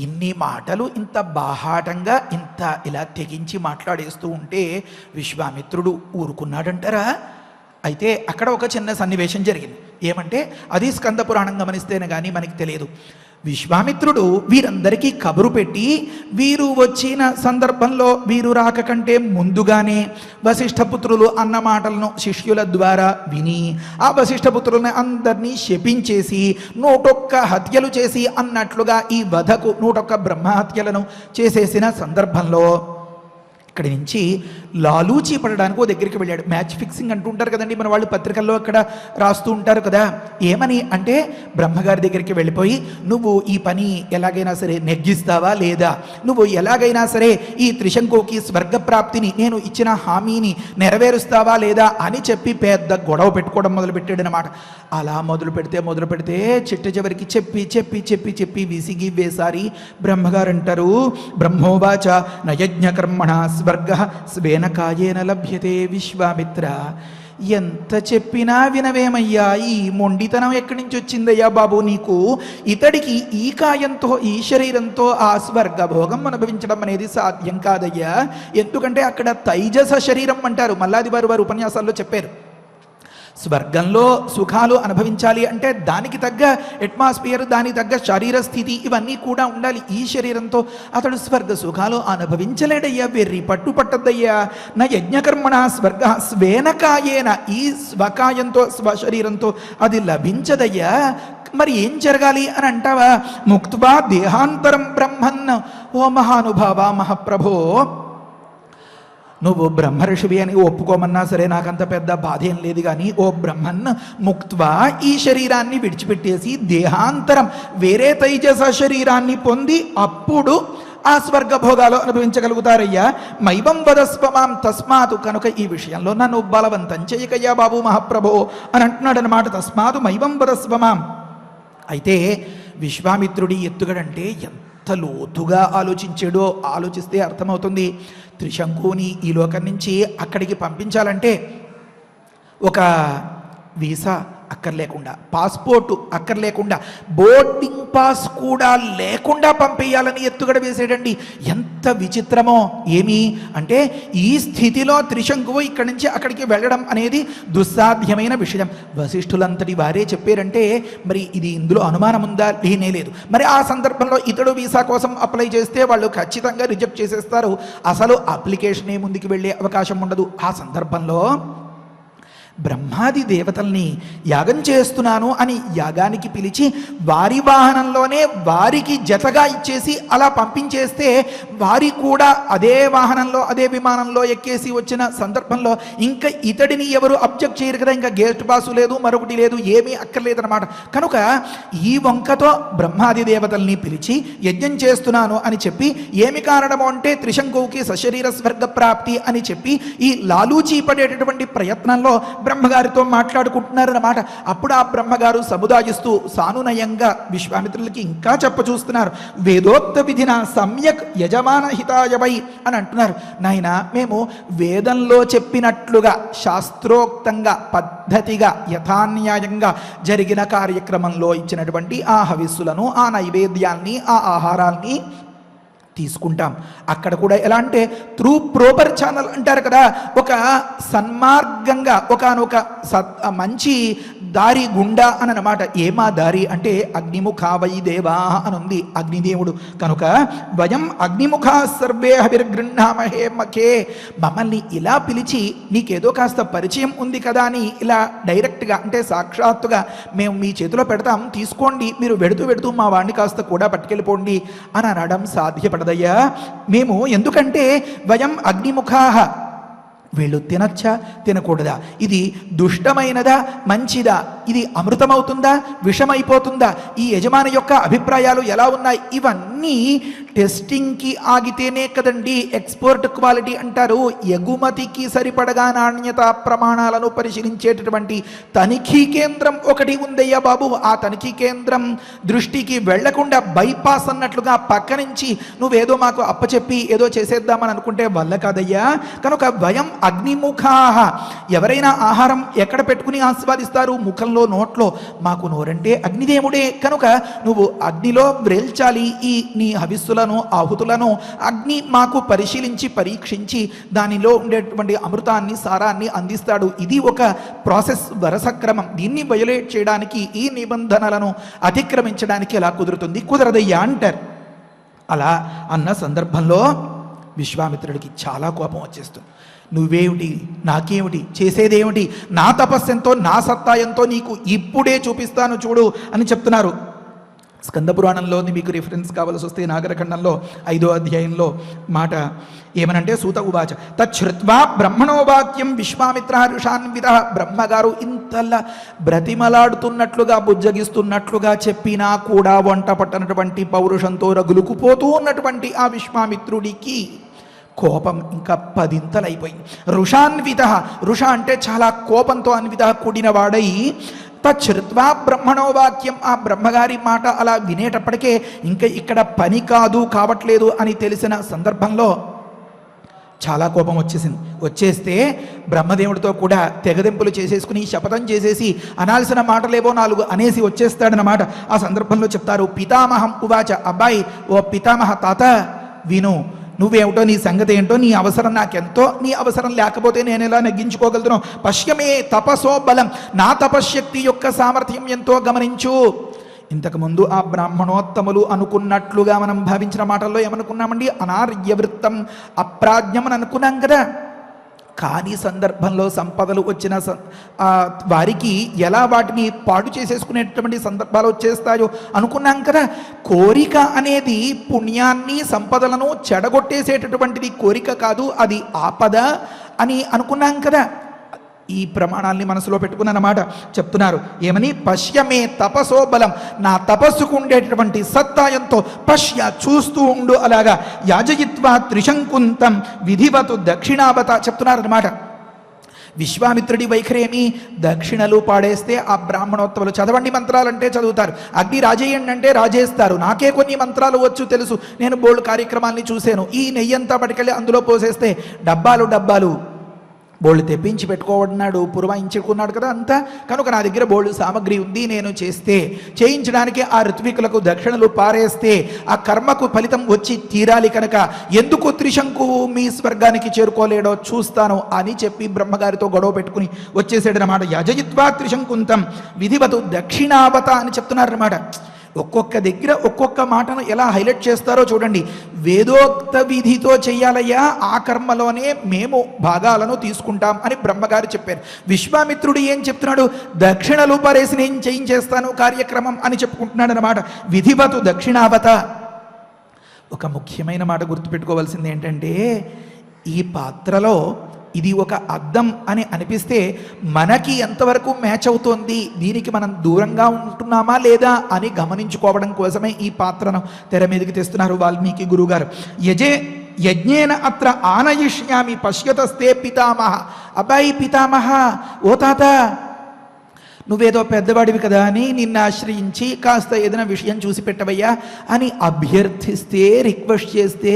ఇన్ని మాటలు ఇంత బాహాటంగా ఇంత ఇలా తెగించి మాట్లాడేస్తూ ఉంటే విశ్వామిత్రుడు ఊరుకున్నాడంటారా? అయితే అక్కడ ఒక చిన్న సన్నివేశం జరిగింది. ఏమంటే అది స్కంద పురాణం గమనిస్తేనే కానీ మనకి తెలియదు. విశ్వామిత్రుడు వీరందరికీ కబురు పెట్టి వీరు వచ్చిన సందర్భంలో వీరు రాక కంటే ముందుగానే వశిష్ఠపుత్రులు అన్న మాటలను శిష్యుల ద్వారా విని ఆ వశిష్ఠపుత్రులను అందరినీ శపించేసి 101 హత్యలు చేసి అన్నట్లుగా ఈ వధకు 101 బ్రహ్మహత్యలను చేసేసిన సందర్భంలో అక్కడి నుంచి లాలూచీ పడడానికి ఓ దగ్గరికి వెళ్ళాడు. మ్యాచ్ ఫిక్సింగ్ అంటూ ఉంటారు కదండి మన వాళ్ళు, పత్రికల్లో అక్కడ రాస్తూ ఉంటారు కదా. ఏమని అంటే బ్రహ్మగారి దగ్గరికి వెళ్ళిపోయి, నువ్వు ఈ పని ఎలాగైనా సరే నెగ్గిస్తావా లేదా, నువ్వు ఎలాగైనా సరే ఈ త్రిశంకుకి స్వర్గప్రాప్తిని నేను ఇచ్చిన హామీని నెరవేరుస్తావా లేదా అని చెప్పి పెద్ద గొడవ పెట్టుకోవడం మొదలుపెట్టాడు అనమాట. అలా మొదలు పెడితే చిట్ట చివరికి చెప్పి చెప్పి చెప్పి చెప్పి విసిగి వేసారి బ్రహ్మగారు అంటారు, బ్రహ్మోవాచ నయజ్ఞకర్మణ స్వర్గ స్వేన కాయేన లభ్యతే విశ్వామిత్ర. ఎంత చెప్పినా వినవేమయ్యా, ఈ మొండితనం ఎక్కడి నుంచి వచ్చిందయ్యా బాబు నీకు? ఇతడికి ఈ కాయంతో ఈ శరీరంతో ఆ స్వర్గ భోగం అనుభవించడం అనేది సాధ్యం కాదయ్యా. ఎందుకంటే అక్కడ తైజస శరీరం అంటారు. మల్లాది వారు ఉపన్యాసాల్లో చెప్పారు, స్వర్గంలో సుఖాలు అనుభవించాలి అంటే దానికి తగ్గ అట్మాస్ఫియర్, దానికి తగ్గ శరీర స్థితి ఇవన్నీ కూడా ఉండాలి. ఈ శరీరంతో అతడు స్వర్గ సుఖాలు అనుభవించలేడయ్యా, వెర్రి పట్టద్దయ్యా. నా యజ్ఞకర్మణ స్వర్గ స్వేనకాయేన, ఈ స్వకాయంతో స్వశరీరంతో అది లభించదయ్యా. మరి ఏం జరగాలి అని అంటావా? ముక్త్వా దేహాంతరం బ్రహ్మన్. ఓ మహానుభావ మహాప్రభో, నువ్వు బ్రహ్మర్షివి అని ఒప్పుకోమన్నా సరే నాకంత పెద్ద బాధ ఏం లేదు, కానీ ఓ బ్రహ్మన్ ముక్త్వా, ఈ శరీరాన్ని విడిచిపెట్టేసి దేహాంతరం వేరే తైజస శరీరాన్ని పొంది అప్పుడు ఆ స్వర్గ భోగాలు అనుభవించగలుగుతారయ్యా. మైవం వదస్వమాం తస్మాతు, కనుక ఈ విషయంలో నన్ను బలవంతం చేయకయ్యా బాబు మహాప్రభో అని అంటున్నాడు అనమాట. తస్మాతు మైవం వదస్వమాం. అయితే విశ్వామిత్రుడి ఎత్తుగడంటే ఎంత లోతుగా ఆలోచించాడో ఆలోచిస్తే అర్థమవుతుంది. త్రిశంకుని ఈ లోకం నుంచి అక్కడికి పంపించాలంటే ఒక వీసా అక్కర్లేకుండా, పాస్పోర్టు అక్కర్లేకుండా, బోర్డింగ్ పాస్ కూడా లేకుండా పంపేయాలని ఎత్తుగడ వేసాడండి. ఎంత విచిత్రమో ఏమి అంటే, ఈ స్థితిలో త్రిశంకువు ఇక్కడి నుంచి అక్కడికి వెళ్ళడం అనేది దుస్సాధ్యమైన విషయం. వశిష్ఠులంతటి వారే చెప్పారంటే మరి ఇది ఇందులో అనుమానం ఉందా? లేనే లేదు. మరి ఆ సందర్భంలో ఇతడు వీసా కోసం అప్లై చేస్తే వాళ్ళు ఖచ్చితంగా రిజెక్ట్ చేసేస్తారు. అసలు అప్లికేషనే ముందుకు వెళ్ళే అవకాశం ఉండదు. ఆ సందర్భంలో బ్రహ్మాది దేవతల్ని యాగం చేస్తున్నాను అని యాగానికి పిలిచి వారి వాహనంలోనే వారికి జతగా ఇచ్చేసి అలా పంపించేస్తే వారి కూడా అదే వాహనంలో అదే విమానంలో ఎక్కేసి వచ్చిన సందర్భంలో ఇంకా ఇతడిని ఎవరు అబ్జెక్ట్ చేయరు కదా, ఇంకా గెస్ట్ పాసు లేదు, మరొకటి లేదు, ఏమీ అక్కర్లేదన్నమాట. కనుక ఈ వంకతో బ్రహ్మాది దేవతల్ని పిలిచి యజ్ఞం చేస్తున్నాను అని చెప్పి, ఏమి కారణము అంటే త్రిశంకువుకి సశరీర స్వర్గ ప్రాప్తి అని చెప్పి ఈ లాలూచీ పడేటటువంటి ప్రయత్నంలో బ్రహ్మగారితో మాట్లాడుకుంటున్నారన్నమాట. అప్పుడు ఆ బ్రహ్మగారు సముదాయిస్తూ సానునయంగా విశ్వామిత్రులకి ఇంకా చెప్పచూస్తున్నారు. వేదోక్త విధిన సమ్యక్ యజమాన హితాయవై అని అంటున్నారు. నాయన, మేము వేదంలో చెప్పినట్లుగా శాస్త్రోక్తంగా పద్ధతిగా యథాన్యాయంగా జరిగిన కార్యక్రమంలో ఇచ్చినటువంటి ఆ హవిస్సులను, ఆ నైవేద్యాన్ని, ఆ ఆహారాల్ని తీసుకుంటాం. అక్కడ కూడా ఎలా అంటే త్రూ ప్రోపర్ ఛానల్ అంటారు కదా, ఒక సన్మార్గంగా ఒకనొక మంచి దారి గుండా అని అన్నమాట. ఏమా దారి అంటే అగ్నిముఖా వై దేవా అని ఉంది, అగ్నిదేవుడు. కనుక వయం అగ్నిముఖా సర్వే హవిర్గృహ్ణామహే మఖే, మమ్మల్ని ఇలా పిలిచి నీకేదో కాస్త పరిచయం ఉంది కదా అని ఇలా డైరెక్ట్గా అంటే సాక్షాత్తుగా మేము మీ చేతిలో పెడతాం, తీసుకోండి, మీరు వెడుతూ మా వాడిని కాస్త కూడా పట్టుకెళ్ళిపోండి అని అనడం సాధ్యపడదయ్యా. మేము ఎందుకంటే వయం అగ్నిముఖాహ, వీళ్ళు తినచ్చా తినకూడదా, ఇది దుష్టమైనదా మంచిదా, ఇది అమృతమవుతుందా విషమైపోతుందా, ఈ యజమాని యొక్క అభిప్రాయాలు ఎలా ఉన్నాయి, ఇవన్నీ టెస్టింగ్కి ఆగితేనే కదండి ఎక్స్పోర్ట్ క్వాలిటీ అంటారు. ఎగుమతికి సరిపడగా నాణ్యత ప్రమాణాలను పరిశీలించేటటువంటి తనిఖీ కేంద్రం ఒకటి ఉందయ్యా బాబు. ఆ తనిఖీ కేంద్రం దృష్టికి వెళ్లకుండా బైపాస్ అన్నట్లుగా పక్క నుంచి నువ్వేదో మాకు అప్పచెప్పి ఏదో చేసేద్దామని అనుకుంటే వల్ల కాదయ్యా. కనుక భయం అగ్నిముఖాహ, ఎవరైనా ఆహారం ఎక్కడ పెట్టుకుని ఆస్వాదిస్తారు? ముఖంలో, నోట్లో. మాకు నోరంటే అగ్నిదేవుడే. కనుక నువ్వు అగ్నిలో వ్రేల్చాలి ఈ నీ హవిస్సులను, ఆహుతులను. అగ్ని మాకు పరిశీలించి పరీక్షించి దానిలో ఉండేటువంటి అమృతాన్ని, సారాన్ని అందిస్తాడు. ఇది ఒక ప్రాసెస్, వరస క్రమం. దీన్ని వయోలేట్ చేయడానికి, ఈ నిబంధనలను అతిక్రమించడానికి ఎలా కుదురుతుంది? కుదరదయ్యా అంటారు. అలా అన్న సందర్భంలో విశ్వామిత్రుడికి చాలా కోపం వచ్చేస్తుంది. నువ్వేమిటి, నాకేమిటి, చేసేదేమిటి, నా తపస్సెంతో, నా సత్తా ఎంతో నీకు ఇప్పుడే చూపిస్తాను చూడు అని చెప్తున్నారు. స్కంద పురాణంలోని మీకు రిఫరెన్స్ కావాల్సి వస్తే నాగరఖండంలో 5వ అధ్యాయంలో మాట ఏమనంటే సూత ఉవాచ తచ్ఛృత్వా బ్రహ్మణో వాక్యం విశ్వామిత్ర ఋషాన్విత. బ్రహ్మగారు ఇంతలా బ్రతిమలాడుతున్నట్లుగా బుజ్జగిస్తున్నట్లుగా చెప్పినా కూడా వంట పట్టనటువంటి పౌరుషంతో రగులుకుపోతూ ఉన్నటువంటి ఆ విశ్వామిత్రుడికి కోపం ఇంకా 10 అయిపోయింది. ఋషాన్విత, ఋష అంటే చాలా కోపంతో అన్విత కూడినవాడై తచ్ఛృత్వా బ్రహ్మణో వాక్యం, ఆ బ్రహ్మగారి మాట అలా వినేటప్పటికే ఇంకా ఇక్కడ పని కావట్లేదు అని తెలిసిన సందర్భంలో చాలా కోపం వచ్చేస్తే బ్రహ్మదేవుడితో కూడా తెగదెంపులు చేసేసుకుని శపథం చేసేసి అనాల్సిన మాటలేవో 4 అనేసి వచ్చేస్తాడనమాట. ఆ సందర్భంలో చెప్తారు పితామహం ఉవాచ, అబ్బాయి ఓ పితామహ తాత విను, నువ్వేమిటో నీ సంగతి ఏంటో, నీ అవసరం నాకెంతో, నీ అవసరం లేకపోతే నేను ఎలా నెగ్గించుకోగలుగుతున్నావు. పశ్యమే తపసో బలం, నా తపశ్శక్తి యొక్క సామర్థ్యం ఎంతో గమనించు. ఇంతకుముందు ఆ బ్రాహ్మణోత్తములు అనుకున్నట్లుగా మనం భావించిన మాటల్లో ఏమనుకున్నామండి, అనార్యవృత్తం అప్రాజ్ఞం అని అనుకున్నాం కదా. కానీ సందర్భంలో సంపదలు వచ్చిన వారికి ఎలా వాటిని పాడు చేసేసుకునేటువంటి సందర్భాలు వచ్చేస్తాయో అనుకున్నాం కదా. కోరిక అనేది పుణ్యాన్ని సంపదలను చెడగొట్టేసేటటువంటిది కోరిక కాదు, అది ఆపద అని అనుకున్నాం కదా. ఈ ప్రమాణాల్ని మనసులో పెట్టుకున్నమాట చెప్తున్నారు. ఏమని, పశ్యమే తపసో బలం, నా తపస్సుకు ఉండేటటువంటి సత్తా ఎంతో పశ్య చూస్తూ ఉండు. అలాగా యాజయిత్వా త్రిశంకుంతం విధివతు దక్షిణావత చెప్తున్నారన్నమాట. విశ్వామిత్రుడి వైఖరేమి, దక్షిణలు పాడేస్తే ఆ బ్రాహ్మణోత్తములు చదవండి మంత్రాలంటే చదువుతారు, అగ్ని రాజేయండి అంటే రాజేస్తారు. నాకే కొన్ని మంత్రాలు వచ్చు తెలుసు, నేను బోల్డ్ కార్యక్రమాల్ని చూశాను. ఈ నెయ్యంతా పట్టుకెళ్ళి అందులో పోసేస్తే డబ్బాలు బోళ్ళు తెప్పించి పెట్టుకోవన్నాడు, పురమాయించుకున్నాడు కదా అంతా. కనుక నా దగ్గర బోళ్ళు సామగ్రి ఉంది, నేను చేయించడానికి ఆ ఋత్వికులకు దక్షిణలు పారేస్తే ఆ కర్మకు ఫలితం వచ్చి తీరాలి. కనుక ఎందుకు త్రిశంకువు మీ స్వర్గానికి చేరుకోలేడో చూస్తాను అని చెప్పి బ్రహ్మగారితో గొడవ పెట్టుకుని వచ్చేసాడనమాట. యజయిత్వా త్రిశంకుంతం విధివతు దక్షిణావత అని చెప్తున్నారన్నమాట. ఒక్కొక్క దగ్గర ఒక్కొక్క మాటను ఎలా హైలైట్ చేస్తారో చూడండి. వేదోక్త విధితో చెయ్యాలయ్యా, ఆ కర్మలోనే మేము భాగాలను తీసుకుంటాం అని బ్రహ్మగారు చెప్పారు. విశ్వామిత్రుడు ఏం చెప్తున్నాడు, దక్షిణలు పరేసి నేను చేయించేస్తాను కార్యక్రమం అని చెప్పుకుంటున్నాడు అన్నమాట. విధివతు దక్షిణావత. ఒక ముఖ్యమైన మాట గుర్తుపెట్టుకోవాల్సింది ఏంటంటే, ఈ పాత్రలో ఇది ఒక అద్దం అని అనిపిస్తే మనకి ఎంతవరకు మ్యాచ్ అవుతోంది, దీనికి మనం దూరంగా ఉంటున్నామా లేదా అని గమనించుకోవడం కోసమే ఈ పాత్రను తెర మీదకి తెస్తున్నారు వాల్మీకి గురువుగారు. యజ్ఞేన అత్ర ఆనయిష్యామి పశ్యతస్తే పితామహ. అబ్బాయి పితామహ, ఓ తాత, నువ్వేదో పెద్దవాడివి కదా అని నిన్ను ఆశ్రయించి కాస్త ఏదైనా విషయం చూసి పెట్టవయ్యా అని అభ్యర్థిస్తే, రిక్వెస్ట్ చేస్తే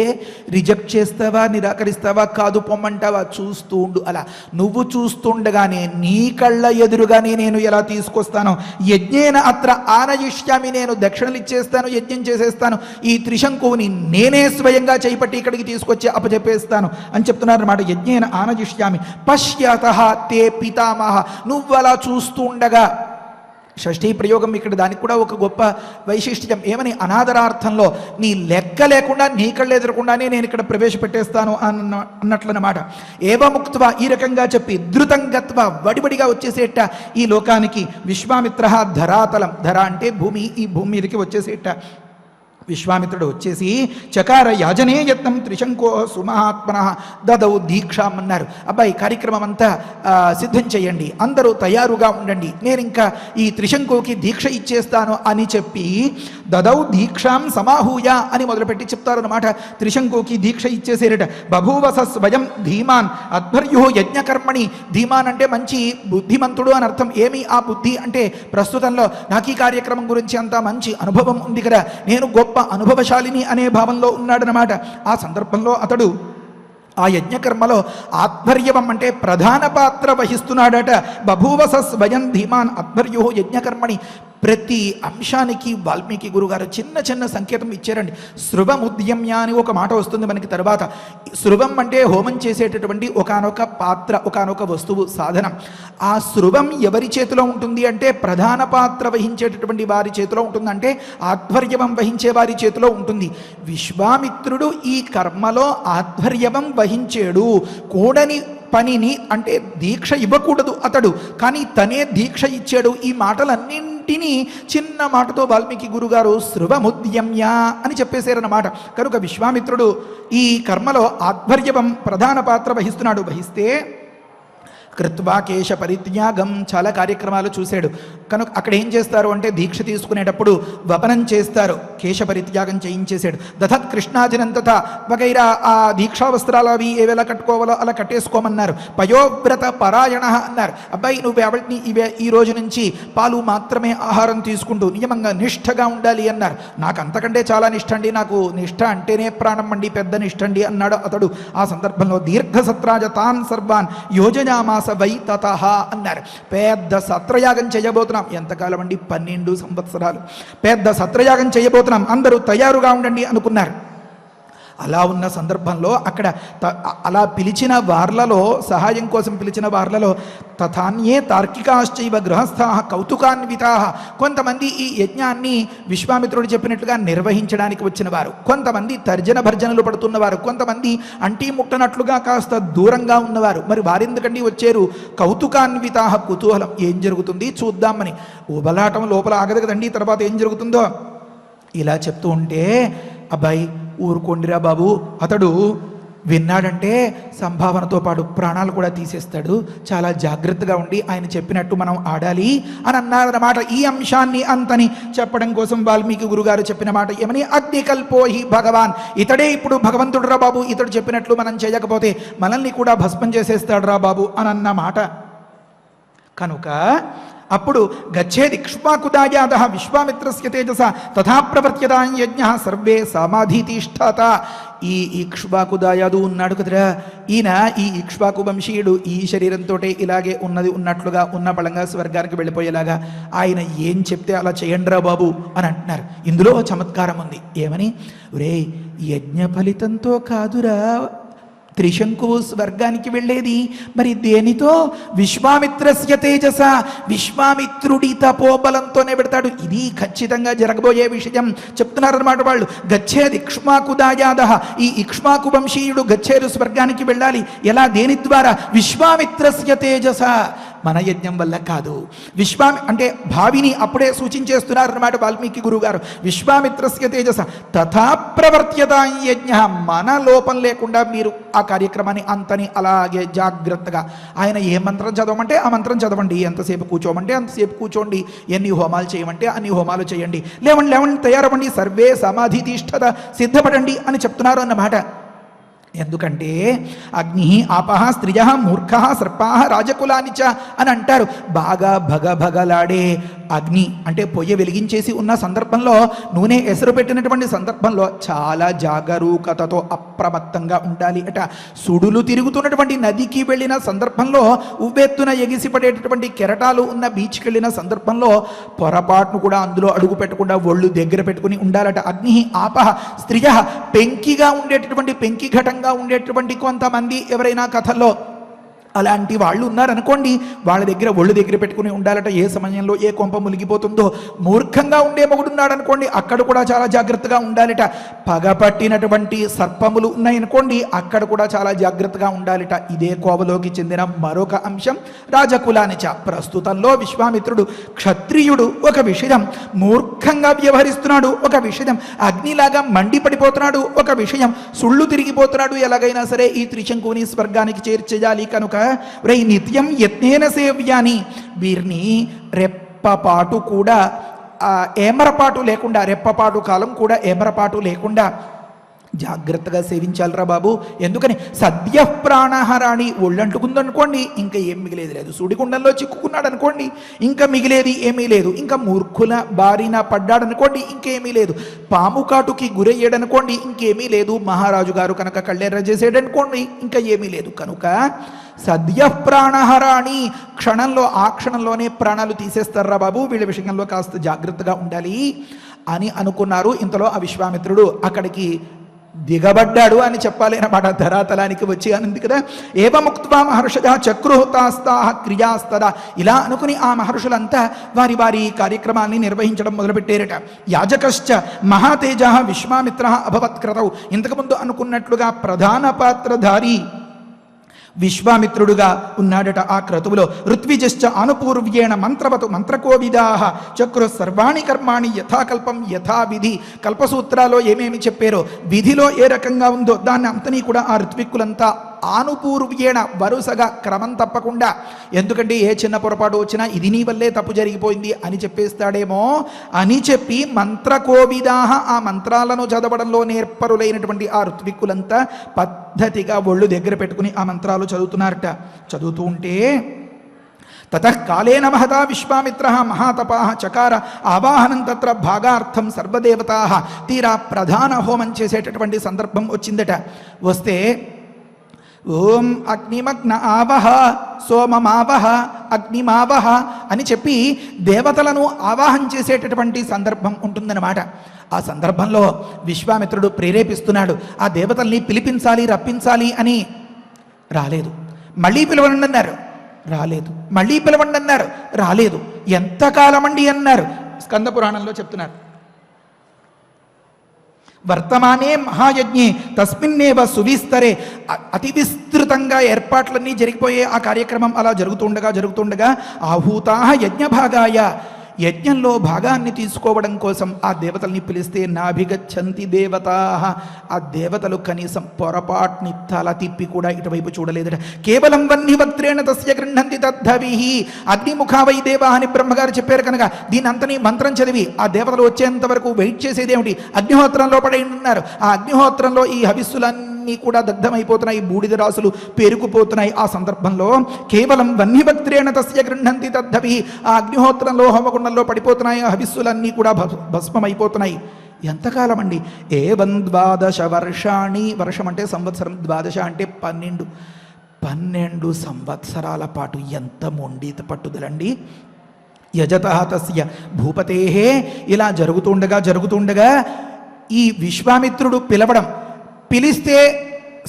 రిజెక్ట్ చేస్తావా, నిరాకరిస్తావా, కాదు పొమ్మంటావా, చూస్తూ ఉండు. అలా నువ్వు చూస్తుండగానే నీ కళ్ళ ఎదురుగానే నేను ఎలా తీసుకొస్తాను. యజ్ఞేన అత్ర ఆనయిష్యామి, నేను దక్షిణలు ఇచ్చేస్తాను, యజ్ఞం చేసేస్తాను, ఈ త్రిశంకువుని నేనే స్వయంగా చేపట్టి ఇక్కడికి తీసుకొచ్చి అప్పచెప్పేస్తాను అని చెప్తున్నారు అన్నమాట. యజ్ఞేన ఆనయిష్యామి పశ్యతః తే పితామహ. నువ్వు అలా చూస్తూ ఉండగా, షష్ఠీ ప్రయోగం ఇక్కడ దానికి కూడా ఒక గొప్ప వైశిష్ట్యం. ఏమని, అనాదరార్థంలో నీ లెక్క లేకుండా నీ కళ్ళు ఎదురకుండానే నేను ఇక్కడ ప్రవేశపెట్టేస్తాను అన్నట్లనమాట. ఏవముక్త్వ, ఈ రకంగా చెప్పి ధృతం గత్వ, వడిబడిగా వచ్చేసేట ఈ లోకానికి. విశ్వామిత్ర ధరాతలం, ధర అంటే భూమి, ఈ భూమి మీదకి వచ్చేసేట విశ్వామిత్రుడు వచ్చేసి చకార యాజనే యత్నం త్రిశంకో సుమహాత్మన దదౌ దీక్షాం అన్నారు. అబ్బాయి కార్యక్రమం అంతా సిద్ధం చేయండి, అందరూ తయారుగా ఉండండి, నేను ఇంకా ఈ త్రిశంకుకి దీక్ష ఇచ్చేస్తాను అని చెప్పి దదౌ దీక్షాం సమాహూయ అని మొదలుపెట్టి చెప్తారు అన్నమాట. త్రిశంకుకి దీక్ష ఇచ్చేసేరట. బభూవస స్వయం ధీమాన్ అధ్వర్యో యజ్ఞకర్మణి. ధీమాన్ అంటే మంచి బుద్ధిమంతుడు అని అర్థం. ఏమి ఆ బుద్ధి అంటే, ప్రస్తుతంలో నాకు ఈ కార్యక్రమం గురించి అంతా మంచి అనుభవం ఉంది కదా, నేను గొప్ప అనుభవశాలిని అనే భావంలో ఉన్నాడనమాట. ఆ సందర్భంలో అతడు ఆ యజ్ఞకర్మలో ఆధ్వర్యం అంటే ప్రధాన పాత్ర వహిస్తున్నాడట. బభూవస స్వయం ధీమాన్ అధ్వర్యో యజ్ఞకర్మణి. ప్రతి అంశానికి వాల్మీకి గురుగారు చిన్న చిన్న సంకేతం ఇచ్చారండి. శృవముద్యమ్య అని ఒక మాట వస్తుంది మనకి తర్వాత. శృవం అంటే హోమం చేసేటటువంటి ఒకానొక పాత్ర, ఒకానొక వస్తువు, సాధనం. ఆ శృవం ఎవరి చేతిలో ఉంటుంది అంటే, ప్రధాన పాత్ర వహించేటటువంటి వారి చేతిలో ఉంటుంది, అంటే ఆధ్వర్యం వహించే వారి చేతిలో ఉంటుంది. విశ్వామిత్రుడు ఈ కర్మలో ఆధ్వర్యం వహించాడు. కూడని పనిని అంటే దీక్ష ఇవ్వకూడదు అతడు, కానీ తనే దీక్ష ఇచ్చాడు. ఈ మాటలన్నింటినీ చిన్న మాటతో వాల్మీకి గురుగారు శృవముద్యమ్య అని చెప్పేశారన్నమాట. కనుక విశ్వామిత్రుడు ఈ కర్మలో ఆధ్వర్యం ప్రధాన పాత్ర వహిస్తే కృత్వా కేశ పరిత్యాగం చాలా కార్యక్రమాలు చూశాడు. కనుక అక్కడ ఏం చేస్తారు అంటే దీక్ష తీసుకునేటప్పుడు వపనం చేస్తారు, కేశ పరిత్యాగం చేయించేశాడు. దధత్ కృష్ణాజినంతత వగైరా ఆ దీక్షా వస్త్రాలు అవి ఏవెలా కట్టుకోవాలో అలా కట్టేసుకోమన్నారు. పయోవ్రత పరాయణ అన్నారు. అబ్బాయి నువ్వు ఎవరిని ఈ రోజు నుంచి పాలు మాత్రమే ఆహారం తీసుకుంటూ నియమంగా నిష్ఠగా ఉండాలి అన్నారు. నాకు అంతకంటే చాలా నిష్ఠ అండి, నాకు నిష్ఠ అంటేనే ప్రాణం అండి, పెద్ద నిష్ఠ అండి అన్నాడు అతడు. ఆ సందర్భంలో దీర్ఘసత్రాజ తాన్ సర్వాన్ యోజనామాస వై తతః అన్నారు. పెద్ద సత్రయాగం చేయబోతున్నాం. ఎంతకాలం అండి? 12 సంవత్సరాలు పెద్ద సత్రయాగం చేయబోతున్నాం, అందరూ తయారుగా ఉండండి అనుకున్నారు. అలా ఉన్న సందర్భంలో అక్కడ అలా పిలిచిన వార్లలో, సహాయం కోసం పిలిచిన వార్లలో తథాన్యే తార్కికాశ్చైవ గృహస్థా కౌతుకాన్వితా, కొంతమంది ఈ యజ్ఞాన్ని విశ్వామిత్రుడు చెప్పినట్లుగా నిర్వహించడానికి వచ్చిన వారు, కొంతమంది తర్జన భర్జనలు పడుతున్నవారు, కొంతమంది అంటీ ముట్టనట్లుగా కాస్త దూరంగా ఉన్నవారు. మరి వారెందుకండి వచ్చారు? కౌతుకాన్వితా, కుతూహలం, ఏం జరుగుతుంది చూద్దామని. ఉబలాటం లోపల ఆగదు కదండి, తర్వాత ఏం జరుగుతుందో ఇలా చెప్తూ ఉంటే, అబ్బాయి ఊరుకోండిరా బాబు, అతడు విన్నాడంటే సంభావనతో పాటు ప్రాణాలు కూడా తీసేస్తాడు, చాలా జాగ్రత్తగా ఉండి ఆయన చెప్పినట్టు మనం ఆడాలి అని అన్నారన్నమాట. ఈ అంశాన్ని అంతని చెప్పడం కోసం వాల్మీకి గురుగారు చెప్పిన మాట ఏమని? అగ్నికల్పోహి భగవాన్, ఇతడే ఇప్పుడు భగవంతుడు రా బాబు, ఇతడు చెప్పినట్లు మనం చేయకపోతే మనల్ని కూడా భస్మం చేసేస్తాడు రా బాబు అని అన్నమాట. కనుక అప్పుడు గచ్చేది ఇక్ష్వాకుదాయాద విశ్వామిత్రస్య తేజస తథా ప్రవర్త్యతాం యజ్ఞ సర్వే సమాధితిష్ఠత. ఈ ఇక్ష్వాకుదాయాదు ఉన్నాడు కదరా, ఈయన ఈ ఇక్ష్వాకు వంశీయుడు ఈ శరీరంతో ఇలాగే ఉన్నట్లుగా ఉన్న బలంగా స్వర్గానికి వెళ్ళిపోయేలాగా ఆయన ఏం చెప్తే అలా చేయండిరా బాబు అని అంటున్నారు. ఇందులో చమత్కారం ఉంది. ఏమని? ఒరే, యజ్ఞ ఫలితంతో కాదురా త్రిశంకువు స్వర్గానికి వెళ్ళేది, మరి దేనితో? విశ్వామిత్రస్య తేజస, విశ్వామిత్రుడి తపోబలంతోనే పెడతాడు. ఇది ఖచ్చితంగా జరగబోయే విషయం చెప్తున్నారన్నమాట వాళ్ళు. గచ్చేది ఇక్ష్వాకుదాయాద, ఈ ఇక్ష్వాకు వంశీయుడు గచ్చేరు స్వర్గానికి వెళ్ళాలి. ఎలా? దేని ద్వారా? విశ్వామిత్రస్య తేజస, మన యజ్ఞం వల్ల కాదు. అంటే భావిని అప్పుడే సూచించేస్తున్నారన్నమాట వాల్మీకి గురుగారు. విశ్వామిత్రస్య తేజస తథా ప్రవర్త్యతాం యజ్ఞ, మన లోపం లేకుండా మీరు ఆ కార్యక్రమాన్ని అంతని అలాగే జాగ్రత్తగా, ఆయన ఏ మంత్రం చదవమంటే ఆ మంత్రం చదవండి, ఎంతసేపు కూర్చోమంటే అంతసేపు కూర్చోండి, ఎన్ని హోమాలు చేయమంటే అన్ని హోమాలు చేయండి, లేవండి తయారవ్వండి, సర్వే సమాధితిష్ఠత, సిద్ధపడండి అని చెప్తున్నారు అన్నమాట. ఎందుకంటే అగ్ని ఆపహ స్త్రియ మూర్ఖ సర్పా రాజకులానిచ అని అంటారు. బాగా భగభగలాడే అగ్ని అంటే పొయ్యి వెలిగించేసి ఉన్న సందర్భంలో, నూనె ఎసరు పెట్టినటువంటి సందర్భంలో చాలా జాగరూకతతో అప్రమత్తంగా ఉండాలి అట. సుడులు తిరుగుతున్నటువంటి నదికి వెళ్ళిన సందర్భంలో, ఉవ్వెత్తున ఎగిసిపడేటటువంటి కెరటాలు ఉన్న బీచ్కి వెళ్ళిన సందర్భంలో పొరపాటును కూడా అందులో అడుగు పెట్టకుండా ఒళ్ళు దగ్గర పెట్టుకుని ఉండాలట. అగ్ని ఆపహ స్త్రియ, పెంకిగా ఉండేటటువంటి పెంకి ఘటంగా ఉండేటువంటి కొంతమంది ఎవరైనా కథల్లో అలాంటి వాళ్ళు ఉన్నారనుకోండి, వాళ్ళ దగ్గర ఒళ్ళు దగ్గర పెట్టుకుని ఉండాలట. ఏ సమయంలో ఏ కొంప మునిగిపోతుందో. మూర్ఖంగా ఉండే మొగుడున్నాడు అనుకోండి, అక్కడ కూడా చాలా జాగ్రత్తగా ఉండాలిట. పగపట్టినటువంటి సర్పములు ఉన్నాయనుకోండి, అక్కడ కూడా చాలా జాగ్రత్తగా ఉండాలిట. ఇదే కోవలోకి చెందిన మరొక అంశం రాజకులానిచ. ప్రస్తుతంలో విశ్వామిత్రుడు క్షత్రియుడు ఒక విషయం, మూర్ఖంగా వ్యవహరిస్తున్నాడు ఒక విషయం, అగ్నిలాగా మండిపడిపోతున్నాడు ఒక విషయం, సుళ్ళు తిరిగిపోతున్నాడు. ఎలాగైనా సరే ఈ త్రిశంకుని స్వర్గానికి చేర్చేయాలి. కనుక నిత్యం యత్నేన సేవ్యాని, వీరిని రెప్పపాటు కూడా ఏమరపాటు లేకుండా, రెప్పపాటు కాలం కూడా ఏమరపాటు లేకుండా జాగ్రత్తగా సేవించాలిరా బాబు. ఎందుకని? సద్య ప్రాణహారాణి, ఒళ్ళంటుకుందనుకోండి ఇంకా ఏం మిగిలేది లేదు. సుడిగుండంలో చిక్కుకున్నాడు అనుకోండి ఇంకా మిగిలేది ఏమీ లేదు. ఇంకా మూర్ఖుల బారిన పడ్డాడనుకోండి ఇంకేమీ లేదు. పాము కాటుకి గురయ్యాడనుకోండి ఇంకేమీ లేదు. మహారాజు గారు కనుక కళ్ళెర్ర చేసేడనుకోండి ఇంకా ఏమీ లేదు. కనుక సద్య ప్రాణహారాణి, క్షణంలో ఆ క్షణంలోనే ప్రాణాలు తీసేస్తారా బాబు, వీళ్ళ విషయంలో కాస్త జాగ్రత్తగా ఉండాలి అని అనుకున్నారు. ఇంతలో ఆ విశ్వామిత్రుడు అక్కడికి దిగబడ్డాడు అని చెప్పాలి అన్నమాట. ధరాతలానికి వచ్చి అనింది కదా. ఏవముక్త్వా మహర్షయ చక్రుహుతాస్తా క్రియాస్తదా, ఇలా అనుకుని ఆ మహర్షులంతా వారి వారి కార్యక్రమాన్ని నిర్వహించడం మొదలుపెట్టారట. యాజకశ్చ మహాతేజ విశ్వామిత్ర అభవత్క్రతౌ, ఇంతకుముందు అనుకున్నట్లుగా ప్రధాన పాత్రధారి విశ్వామిత్రుడుగా ఉన్నాడట ఆ క్రతువులో. ఋత్విజశ్చ అనుపూర్వ్యేణ మంత్రవతు మంత్రకోవిదాహ చక్రు సర్వాణి కర్మాణి యథాకల్పం యథావిధి. కల్పసూత్రాల్లో ఏమేమి చెప్పారో, విధిలో ఏ రకంగా ఉందో దాన్ని అంతనీ కూడా ఆ ఋత్విక్కులంతా ఆనుపూర్వ్యేణ వరుసగా క్రమం తప్పకుండా, ఎందుకంటే ఏ చిన్న పొరపాటు వచ్చినా ఇది నీ వల్లే తప్పు జరిగిపోయింది అని చెప్పేస్తాడేమో అని చెప్పి మంత్రకోవిదాహ ఆ మంత్రాలను చదవడంలో నేర్పరులైనటువంటి ఆ ఋత్విక్కులంతా పద్ధతిగా ఒళ్ళు దగ్గర పెట్టుకుని ఆ మంత్రాలు చదువుతున్నారట. చదువుతూ ఉంటే తతః కాలేన మహతా విశ్వామిత్రః మహాతపాః చకార ఆవాహనం తత్ర భాగార్థం సర్వదేవతాః. తీరా ప్రధాన హోమం చేసేటటువంటి సందర్భం వచ్చిందట. వస్తే ఓం అగ్నిమగ్న ఆవహ సోమమావహ అగ్నిమావహ అని చెప్పి దేవతలను ఆవాహన చేసేటటువంటి సందర్భం ఉంటుందన్నమాట. ఆ సందర్భంలో విశ్వామిత్రుడు ప్రేరేపిస్తున్నాడు ఆ దేవతల్ని పిలిపించాలి రప్పించాలి అని. రాలేదు. మళ్ళీ పిలవండి అన్నారు, రాలేదు. మళ్ళీ పిలవండి అన్నారు, రాలేదు. ఎంతకాలమండి అన్నారు. స్కంద పురాణంలో చెప్తున్నారు, వర్తమానే మహాయజ్ఞే తస్మిన్నేవ సువిస్తరే. అతి విస్తృతంగా ఏర్పాట్లన్నీ జరిగిపోయే ఆ కార్యక్రమం అలా జరుగుతుండగా ఆహూతాః యజ్ఞభాగాయ, యజ్ఞంలో భాగాన్ని తీసుకోవడం కోసం ఆ దేవతల్ని పిలిస్తే నాభిగచ్చంతి దేవతాః, ఆ దేవతలు కనీసం పొరపాటుని తల తిప్పి కూడా ఇటువైపు చూడలేదట. కేవలం వన్నివక్త్రేణ తస్య గృహంతి తద్ధవిః. అగ్నిముఖావై దేవాః అని బ్రహ్మగారు చెప్పారు కనుక దీని అంతని మంత్రం చదివి ఆ దేవతలు వచ్చేంత వరకు వెయిట్ చేసేదేమిటి, అగ్నిహోత్రంలో పడేస్తున్నారు. ఆ అగ్నిహోత్రంలో ఈ హవిస్సులన్నీ కూడా దగ్ధమైపోతున్నాయి, బూడిద రాసులు పేరుకుపోతున్నాయి. ఆ సందర్భంలో కేవలం వన్నిభక్త్రేణ తస్య గృహంతి తద్ధవి, ఆ అగ్నిహోత్రంలో హోమగుండంలో పడిపోతున్నాయి ఆ హవిస్సులన్నీ కూడా భస్మమైపోతున్నాయి. ఎంతకాలం అండి? ఏవం 12 వర్షాణి. వర్షం అంటే సంవత్సరం, 12 అంటే 12 సంవత్సరాల పాటు. ఎంత మొండి పట్టుదలండి. యజతః తస్య భూపతేః. ఇలా జరుగుతుండగా ఈ విశ్వామిత్రుడు పిలిస్తే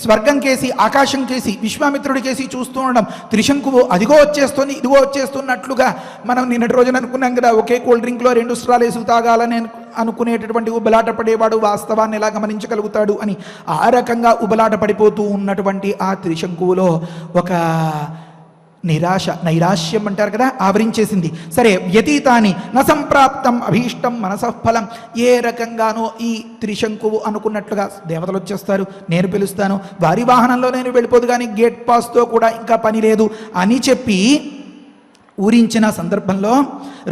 స్వర్గం కేసి ఆకాశం కేసి విశ్వామిత్రుడి కేసి చూస్తూ ఉండడం. త్రిశంకువు అదిగో వచ్చేస్తుంది ఇదిగో వచ్చేస్తున్నట్లుగా మనం నిన్నటి రోజున అనుకున్నాం కదా, ఒకే కూల్ డ్రింక్లో 2 స్ట్రాలు వేసి తాగాలని అనుకునేటటువంటి ఉబలాట పడేవాడు వాస్తవాన్ని ఎలా గమనించగలుగుతాడు అని ఆ రకంగా ఉబలాట పడిపోతూ ఉన్నటువంటి ఆ త్రిశంకువులో ఒక నైరాశ్యం అంటారు కదా, ఆవరించేసింది. సరే, వ్యతీతాని న సంప్రాప్తం అభీష్టం మనసఫలం. ఏ రకంగానో ఈ త్రిశంకువు అనుకున్నట్లుగా దేవతలు వచ్చేస్తారు, నేను పిలుస్తాను, వారి వాహనంలో నేను వెళ్ళిపోదు, కానీ గేట్ పాస్తో కూడా ఇంకా పని లేదు అని చెప్పి ఊరించిన సందర్భంలో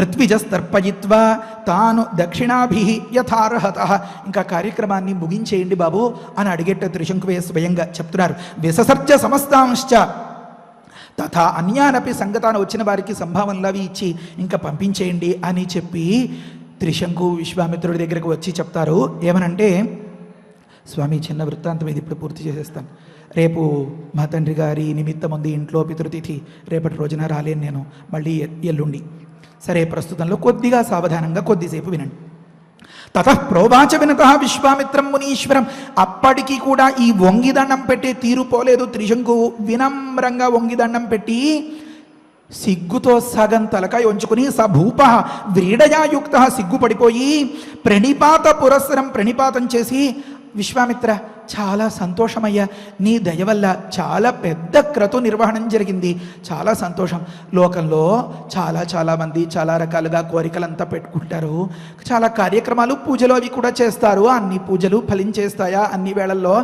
ఋత్విజస్తర్పయిత్వా తాను దక్షిణాభి యథార్హత. ఇంకా కార్యక్రమాన్ని ముగించేయండి బాబు అని అడిగేట త్రిశంకువే స్వయంగా చెప్తున్నారు. విససర్జ సమస్తాంశ్చ తథా అన్యానపి సంగతాన. వచ్చిన వారికి సంభావనలు అవి ఇచ్చి ఇంకా పంపించేయండి అని చెప్పి త్రిశంకు విశ్వామిత్రుడి దగ్గరకు వచ్చి చెప్తారు. ఏమనంటే, స్వామి చిన్న వృత్తాంతం ఇది ఇప్పుడు పూర్తి చేసేస్తాను. రేపు మా తండ్రి గారి నిమిత్తం ఉంది ఇంట్లో పితృతిథి, రేపటి రోజున రాలేను నేను, మళ్ళీ ఎల్లుండి. సరే, ప్రస్తుతంలో కొద్దిగా సావధానంగా కొద్దిసేపు వినండి. తతః ప్రోవాచ వినతః విశ్వామిత్రం మునీశ్వరం. అప్పటికి కూడా ఈ వంగిదండం పెట్టే తీరు పోలేదు. త్రిశంకువు వినమ్రంగా వంగిదండం పెట్టి సిగ్గుతో సగం తలకాయ ఉంచుకుని సభూప వ్రీడయాయుక్త సిగ్గుపడిపోయి ప్రణిపాత పురస్సరం ప్రణిపాతం చేసి, విశ్వామిత్ర చాలా సంతోషమయ్యా, నీ దయ వల్ల చాలా పెద్ద క్రతు నిర్వహణం జరిగింది, చాలా సంతోషం. లోకంలో చాలా మంది చాలా రకాలుగా కోరికలంతా పెట్టుకుంటారు, చాలా కార్యక్రమాలు పూజలు అవి కూడా చేస్తారు. అన్ని పూజలు ఫలించేస్తాయా అన్ని వేళల్లో?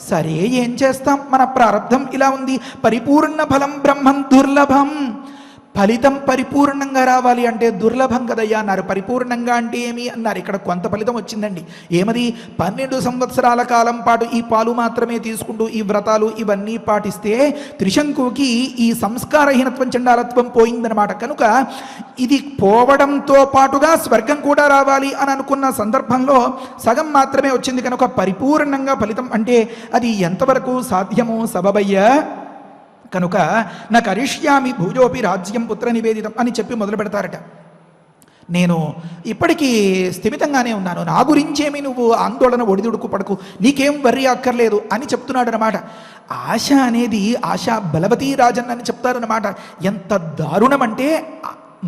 సరే, ఏం చేస్తాం, మన ప్రారంధం ఇలా ఉంది. పరిపూర్ణ ఫలం బ్రహ్మం దుర్లభం. ఫలితం పరిపూర్ణంగా రావాలి అంటే దుర్లభం కదయ్యా అన్నారు. పరిపూర్ణంగా అంటే ఏమి అన్నారు. ఇక్కడ కొంత ఫలితం వచ్చిందండి. ఏమది? 12 సంవత్సరాల కాలం పాటు ఈ పాలు మాత్రమే తీసుకుంటూ ఈ వ్రతాలు ఇవన్నీ పాటిస్తే త్రిశంకువుకి ఈ సంస్కారహీనత్వం చండాలత్వం పోయిందనమాట. కనుక ఇది పోవడంతో పాటుగా స్వర్గం కూడా రావాలి అని అనుకున్న సందర్భంలో సగం మాత్రమే వచ్చింది. కనుక పరిపూర్ణంగా ఫలితం అంటే అది ఎంతవరకు సాధ్యమో సబబయ్యా. కనుక నా కరిష్యామి భూజోపి రాజ్యం పుత్ర నివేదితం అని చెప్పి మొదలు పెడతారట. నేను ఇప్పటికీ స్థిమితంగానే ఉన్నాను, నా గురించేమి నువ్వు ఆందోళన ఒడిదుడుకు పడకు, నీకేం వర్రీ అక్కర్లేదు అని చెప్తున్నాడు అనమాట. ఆశ అనేది ఆశ బలవతీ రాజన్ అని చెప్తారనమాట. ఎంత దారుణం అంటే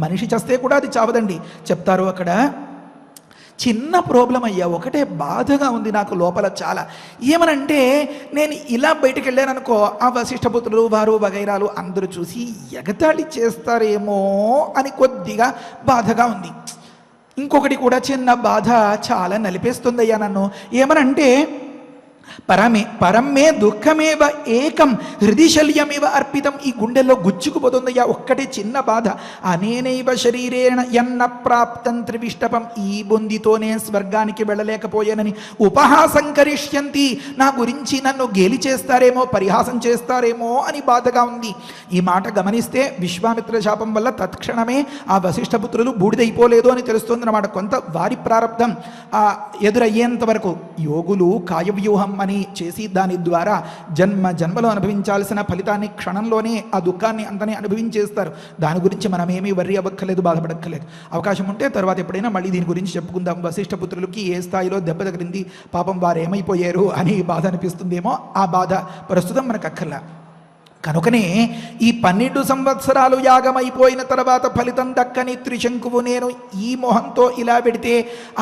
మనిషి చస్తే కూడా అది చావదండి చెప్తారు అక్కడ. చిన్న ప్రాబ్లం అయ్యా, ఒకటే బాధగా ఉంది నాకు లోపల చాలా. ఏమనంటే నేను ఇలా బయటకు వెళ్ళాననుకో, ఆ వశిష్ఠపుత్రులు వారు వగైరాలు అందరూ చూసి ఎగతాళి చేస్తారేమో అని కొద్దిగా బాధగా ఉంది. ఇంకొకటి కూడా చిన్న బాధ చాలా నలిపేస్తుందయ్యా నన్ను. ఏమనంటే పరమే దుఃఖమేవ ఏకం హృదిశల్యమేవ అర్పితం. ఈ గుండెల్లో గుచ్చుకుపోతుందయ్యా ఒక్కటే చిన్న బాధ. అనేనైవ శరీరేణ ఎన్న ప్రాప్తం త్రివిష్టపం. ఈ బొందితోనే స్వర్గానికి వెళ్ళలేకపోయానని ఉపహాసం కరిష్యంతి. నా గురించి నన్ను గేలి చేస్తారేమో, పరిహాసం చేస్తారేమో అని బాధగా ఉంది. ఈ మాట గమనిస్తే విశ్వామిత్ర శాపం వల్ల తత్క్షణమే ఆ వశిష్ఠపుత్రులు బూడిదైపోలేదు అని తెలుస్తుందన్నమాట. కొంత వారి ప్రారంధం ఎదురయ్యేంత వరకు యోగులు కాయవ్యూహం అని చేసి దాని ద్వారా జన్మలో అనుభవించాల్సిన ఫలితాన్ని క్షణంలోనే ఆ దుఃఖాన్ని అంతనే అనుభవించేస్తారు. దాని గురించి మనం ఏమీ వర్రీ అవ్వక్కర్లేదు, బాధపడక్కర్లేదు. అవకాశం ఉంటే తర్వాత ఎప్పుడైనా మళ్ళీ దీని గురించి చెప్పుకుందాం. వశిష్ఠపుత్రులకి ఏ స్థాయిలో దెబ్బ తగిలింది, పాపం వారు ఏమైపోయారు అని బాధ అనిపిస్తుందేమో. ఆ బాధ ప్రస్తుతం మనకు అక్కర్లా. కనుకనే ఈ 12 సంవత్సరాలు యాగమైపోయిన తర్వాత ఫలితం దక్కని త్రిశంకువు నేను ఈ మొహంతో ఇలా పెడితే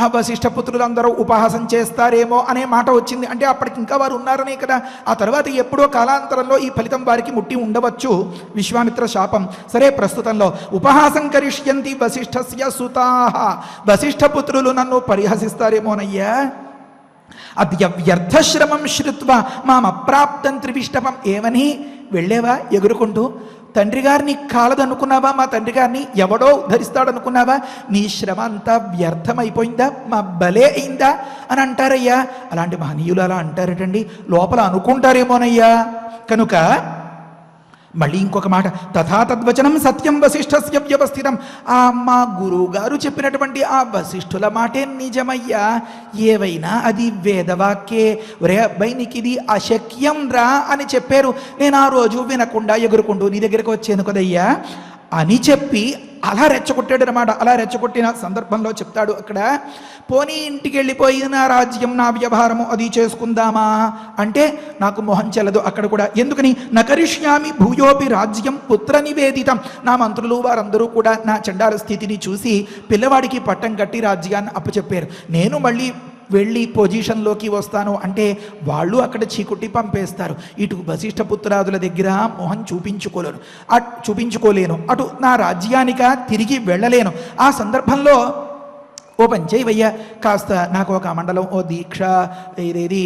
ఆ వశిష్ఠపుత్రులందరూ ఉపహాసం చేస్తారేమో అనే మాట వచ్చింది. అంటే అప్పటికి ఇంకా వారు ఉన్నారనే కదా. ఆ తర్వాత ఎప్పుడో కాలాంతరంలో ఈ ఫలితం వారికి ముట్టి ఉండవచ్చు, విశ్వామిత్ర శాపం. సరే, ప్రస్తుతంలో ఉపహాసం కరిష్యంతి వశిష్ఠస్య సుతాః. వశిష్ఠపుత్రులు నన్ను పరిహసిస్తారేమోనయ్యా. అద్య వ్యర్థశ్రమం శ్రుత్వా మాం అప్రాప్తం త్రివిష్టపం. ఏమని వెళ్ళేవా ఎగురుకుంటూ? తండ్రి గారిని కాలదనుకున్నావా? మా తండ్రి గారిని ఎవడో ధరిస్తాడనుకున్నావా? నీ శ్రమ అంతా వ్యర్థమైపోయిందా? మా బలే అయిందా అని అంటారయ్యా. అలాంటి మహనీయులు అలా అంటారటండి, లోపల అనుకుంటారేమోనయ్యా. కనుక మళ్ళీ ఇంకొక మాట, తథా తద్వచనం సత్యం వశిష్ఠస్య వ్యవస్థితం. ఆ మా గురువు గారు చెప్పినటువంటి ఆ వశిష్ఠుల మాటే నిజమయ్యా. ఏవైనా అది వేదవాక్యే. ఒరే అబ్బాయి, నీకు ఇది అశక్యం రా అని చెప్పారు. నేను ఆ రోజు వినకుండా ఎగురుకుంటూ నీ దగ్గరికి వచ్చాను కదయ్యా అని చెప్పి అలా రెచ్చగొట్టాడు అనమాట. అలా రెచ్చగొట్టిన సందర్భంలో చెప్తాడు అక్కడ, పోనీ ఇంటికి వెళ్ళిపోయిన రాజ్యం నా వ్యవహారము అది చేసుకుందామా అంటే నాకు మొహం చెల్లదు. అక్కడ కూడా ఎందుకని, నకరిష్యామి భూయోపి రాజ్యం పుత్ర నివేదితం. నా మంత్రులు వారందరూ కూడా నా చండాల స్థితిని చూసి పిల్లవాడికి పట్టం కట్టి రాజ్యాన్ని అప్పచెప్పారు. నేను మళ్ళీ వెళ్ళి పొజిషన్లోకి వస్తాను అంటే వాళ్ళు అక్కడ చీకుట్టి పంపేస్తారు. ఇటు వశిష్ఠపుత్రాదుల దగ్గర మొహం చూపించుకోలేను, అటు నా రాజ్యానిక తిరిగి వెళ్ళలేను. ఆ సందర్భంలో ఓ పని చేయవయ్యా, కాస్త నాకు ఒక మండలం, ఓ దీక్ష, ఇదేది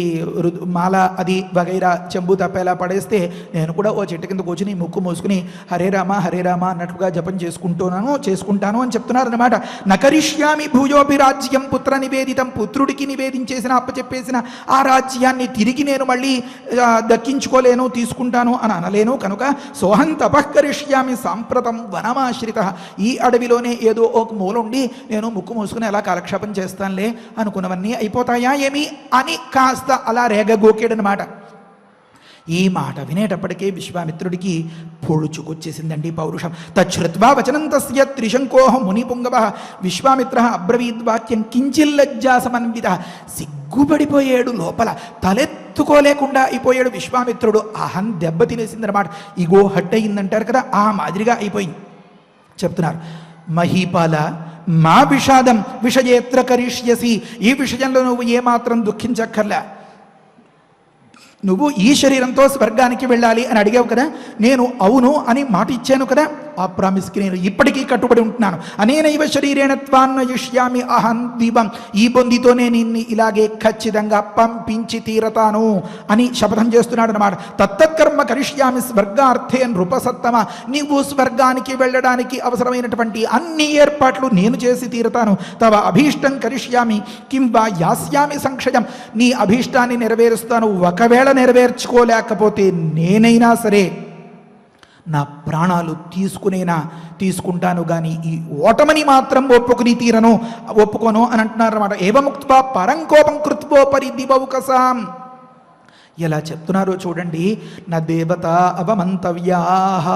మాల అది వగైరా చెంబు తప్పేలా పడేస్తే నేను కూడా ఓ చెట్టు కింద కూర్చుని ముక్కు మూసుకుని హరే రామ హరే రామ అన్నట్లుగా జపం చేసుకుంటాను అని చెప్తున్నారన్నమాట. నకరిష్యామి భూయోపి రాజ్యం పుత్ర నివేదితం. పుత్రుడికి నివేదించేసిన అప్పచెప్పేసిన ఆ రాజ్యాన్ని తిరిగి నేను మళ్ళీ దక్కించుకోలేను, తీసుకుంటాను అని అనలేను. కనుక సోహం తపఃకరిష్యామి సాంప్రతం వనమాశ్రిత. ఈ అడవిలోనే ఏదో ఒక మూలుండి నేను ముక్కు మూసుకుని అలా కాలక్షేపం చేస్తానులే, అనుకున్నవన్నీ అయిపోతాయా ఏమి అని కాస్త అలా రేగగోకేడనమాట. ఈ మాట వినేటప్పటికే విశ్వామిత్రుడికి పొడుచుకొచ్చేసిందండి పౌరుషం. తచ్చుత్వా వచనం తస్య త్రిశంకోహ మునిపుంగవ. విశ్వామిత్ర అబ్రవీద్వాక్యం కించిల్లజ్జా సమన్విత. సిగ్గుపడిపోయాడు, లోపల తలెత్తుకోలేకుండా అయిపోయాడు విశ్వామిత్రుడు. అహం దెబ్బ తినేసిందనమాట, ఇగో హట్ అయిందంటారు కదా, ఆ మాదిరిగా అయిపోయింది. చెప్తున్నారు, మహీపాల మా విషాదం విషయేత్ర కరిష్యసి. ఈ విషయంలో నువ్వు ఏమాత్రం దుఃఖించక్కర్లే. నువ్వు ఈ శరీరంతో స్వర్గానికి వెళ్ళాలి అని అడిగావు కదా, నేను అవును అని మాట ఇచ్చాను కదా, ఆ ప్రామిస్కి నేను ఇప్పటికీ కట్టుబడి ఉంటున్నాను. అనేనైవ శరీరేణ త్వాన్వయిష్యామి అహం దీపం. ఈ బొందితోనే నిన్ను ఇలాగే ఖచ్చితంగా పంపించి తీరతాను అని శపథం చేస్తున్నాడు అనమాట. తత్తత్కర్మ కరిష్యామి స్వర్గార్థే నృపసత్తమ. నీవు స్వర్గానికి వెళ్ళడానికి అవసరమైనటువంటి అన్ని ఏర్పాట్లు నేను చేసి తీరతాను. తవ అభీష్టం కరిష్యామి కిం వా యాస్యామి సంక్షయం. నీ అభీష్టాన్ని నెరవేరుస్తాను. ఒకవేళ నెరవేర్చుకోలేకపోతే నేనైనా సరే నా ప్రాణాలు తీసుకుంటాను, కానీ ఈ ఓటమని మాత్రం ఒప్పుకోను అని అంటున్నారు అన్నమాట. ఏవముక్త్వా పరంకోపం కృత్వోపరి దివౌకసాం. ఎలా చెప్తున్నారో చూడండి. నా దేవత అవమంతవ్యాహ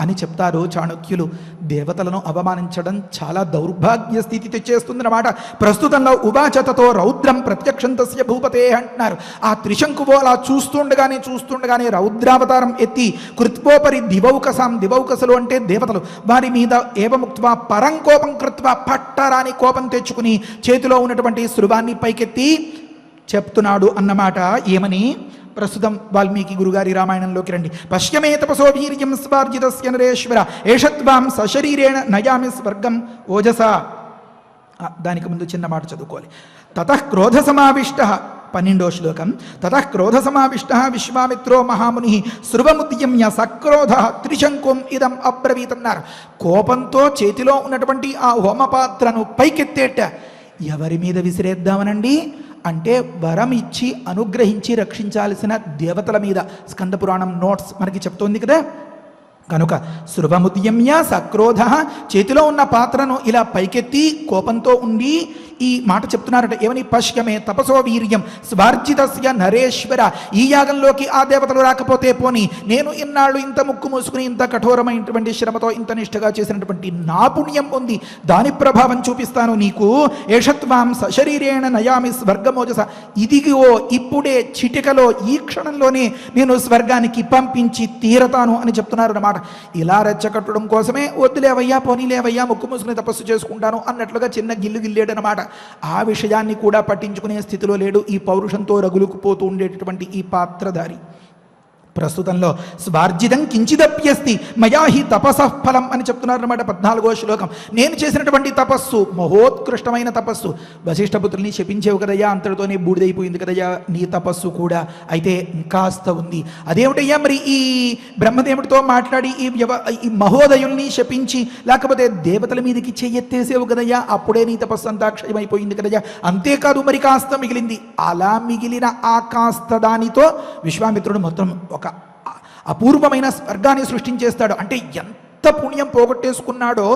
అని చెప్తారు చాణక్యులు. దేవతలను అవమానించడం చాలా దౌర్భాగ్య స్థితి తెచ్చేస్తుందన్నమాట. ప్రస్తుతంలో ఉవాచతతో రౌద్రం ప్రత్యక్షం తస్య భూపతే అంటున్నారు. ఆ త్రిశంకువు అలా చూస్తుండగానే రౌద్రావతారం ఎత్తి కృత్వోపరి దివౌకసలు అంటే దేవతలు, వారి మీద ఏవముక్త్వా పరంకోపం కృత్వ పట్టరాని కోపం తెచ్చుకుని చేతిలో ఉన్నటువంటి శృభాన్ని పైకెత్తి చెప్తున్నాడు అన్నమాట. ఏమని? ప్రస్తుతం వాల్మీకి గురుగారి రామాయణంలోకి రండి. పశ్యమే తపసో వీర్యం స్వార్జితస్య నరేశ్వర ఏషత్వాం సశరీరేణ నయామి స్వర్గం ఓజసా. దానికి ముందు చిన్న మాట చదువుకోవాలి. తతః క్రోధ సమావిష్ట 12వ శ్లోకం. తతః క్రోధ సమావిష్ట విశ్వామిత్రో మహాముని శృవముద్యమ్య సక్రోధ త్రిశంకుం ఇదం అబ్రవీతన్నారు. కోపంతో చేతిలో ఉన్నటువంటి ఆ హోమపాత్రను పైకెత్తేట. ఎవరి మీద విసిరేద్దామనండి అంటే వరం ఇచ్చి అనుగ్రహించి రక్షించాల్సిన దేవతల మీద. స్కంద పురాణం నోట్స్ మనకి చెప్తోంది కదా. కనుక శృభముద్యమ్య సక్రోధ, చేతిలో ఉన్న పాత్రను ఇలా పైకెత్తి కోపంతో ఉండి ఈ మాట చెప్తున్నారట. ఏమని? పశ్యమే తపసో వీర్యం స్వార్జితస్య నరేశ్వర. ఈ యాగంలోకి ఆ దేవతలు రాకపోతే పోని, నేను ఇన్నాళ్ళు ఇంత ముక్కు మూసుకుని ఇంత కఠోరమైనటువంటి శ్రమతో ఇంత నిష్ఠగా చేసినటువంటి నా పుణ్యం ఉంది, దాని ప్రభావం చూపిస్తాను నీకు. ఏషత్వాం సశరీరేణ నయామి స్వర్గమోజస. ఇదిగో ఇప్పుడే చిటికలో ఈ క్షణంలోనే నేను స్వర్గానికి పంపించి తీరతాను అని చెప్తున్నారు అన్నమాట. ఇలా రెచ్చగట్టడం కోసమే వద్దులేవయ్యా పోనీలేవయ్యా ముక్కు మూసుకుని తపస్సు చేసుకుంటాను అన్నట్లుగా చిన్న గిల్లేడనమాట. ఆ విషయాన్ని కూడా పట్టించుకునే స్థితిలో లేడు ఈ పౌరుషంతో రగులుకుపోతూ ఉండేటటువంటి ఈ పాత్రధారి. ప్రస్తుతంలో స్వార్జితం కించిదప్యస్తి మయాహి తపసః ఫలం అని చెప్తున్నారు అన్నమాట. 14వ శ్లోకం. నేను చేసినటువంటి తపస్సు మహోత్కృష్టమైన తపస్సు. వశిష్ఠపుత్రుల్ని శపించేవు కదయ్యా, అంతటితోనే బూడిదైపోయింది కదయ్యా నీ తపస్సు కూడా. అయితే ఇంకాస్త ఉంది. అదేమిటయ్యా? మరి ఈ బ్రహ్మదేవుడితో మాట్లాడి ఈ మహోదయుల్ని శపించి లేకపోతే దేవతల మీదకి చెయ్యెత్తేసేవు కదయ్యా, అప్పుడే నీ తపస్సు అంతా క్షయమైపోయింది కదయ్యా. అంతేకాదు మరి కాస్త మిగిలింది. అలా మిగిలిన ఆ కాస్త దానితో విశ్వామిత్రుడు మొత్తం ఒక అపూర్వమైన స్వర్గాన్ని సృష్టించేస్తాడు. అంటే ఎంత పుణ్యం పోగొట్టేసుకున్నాడో,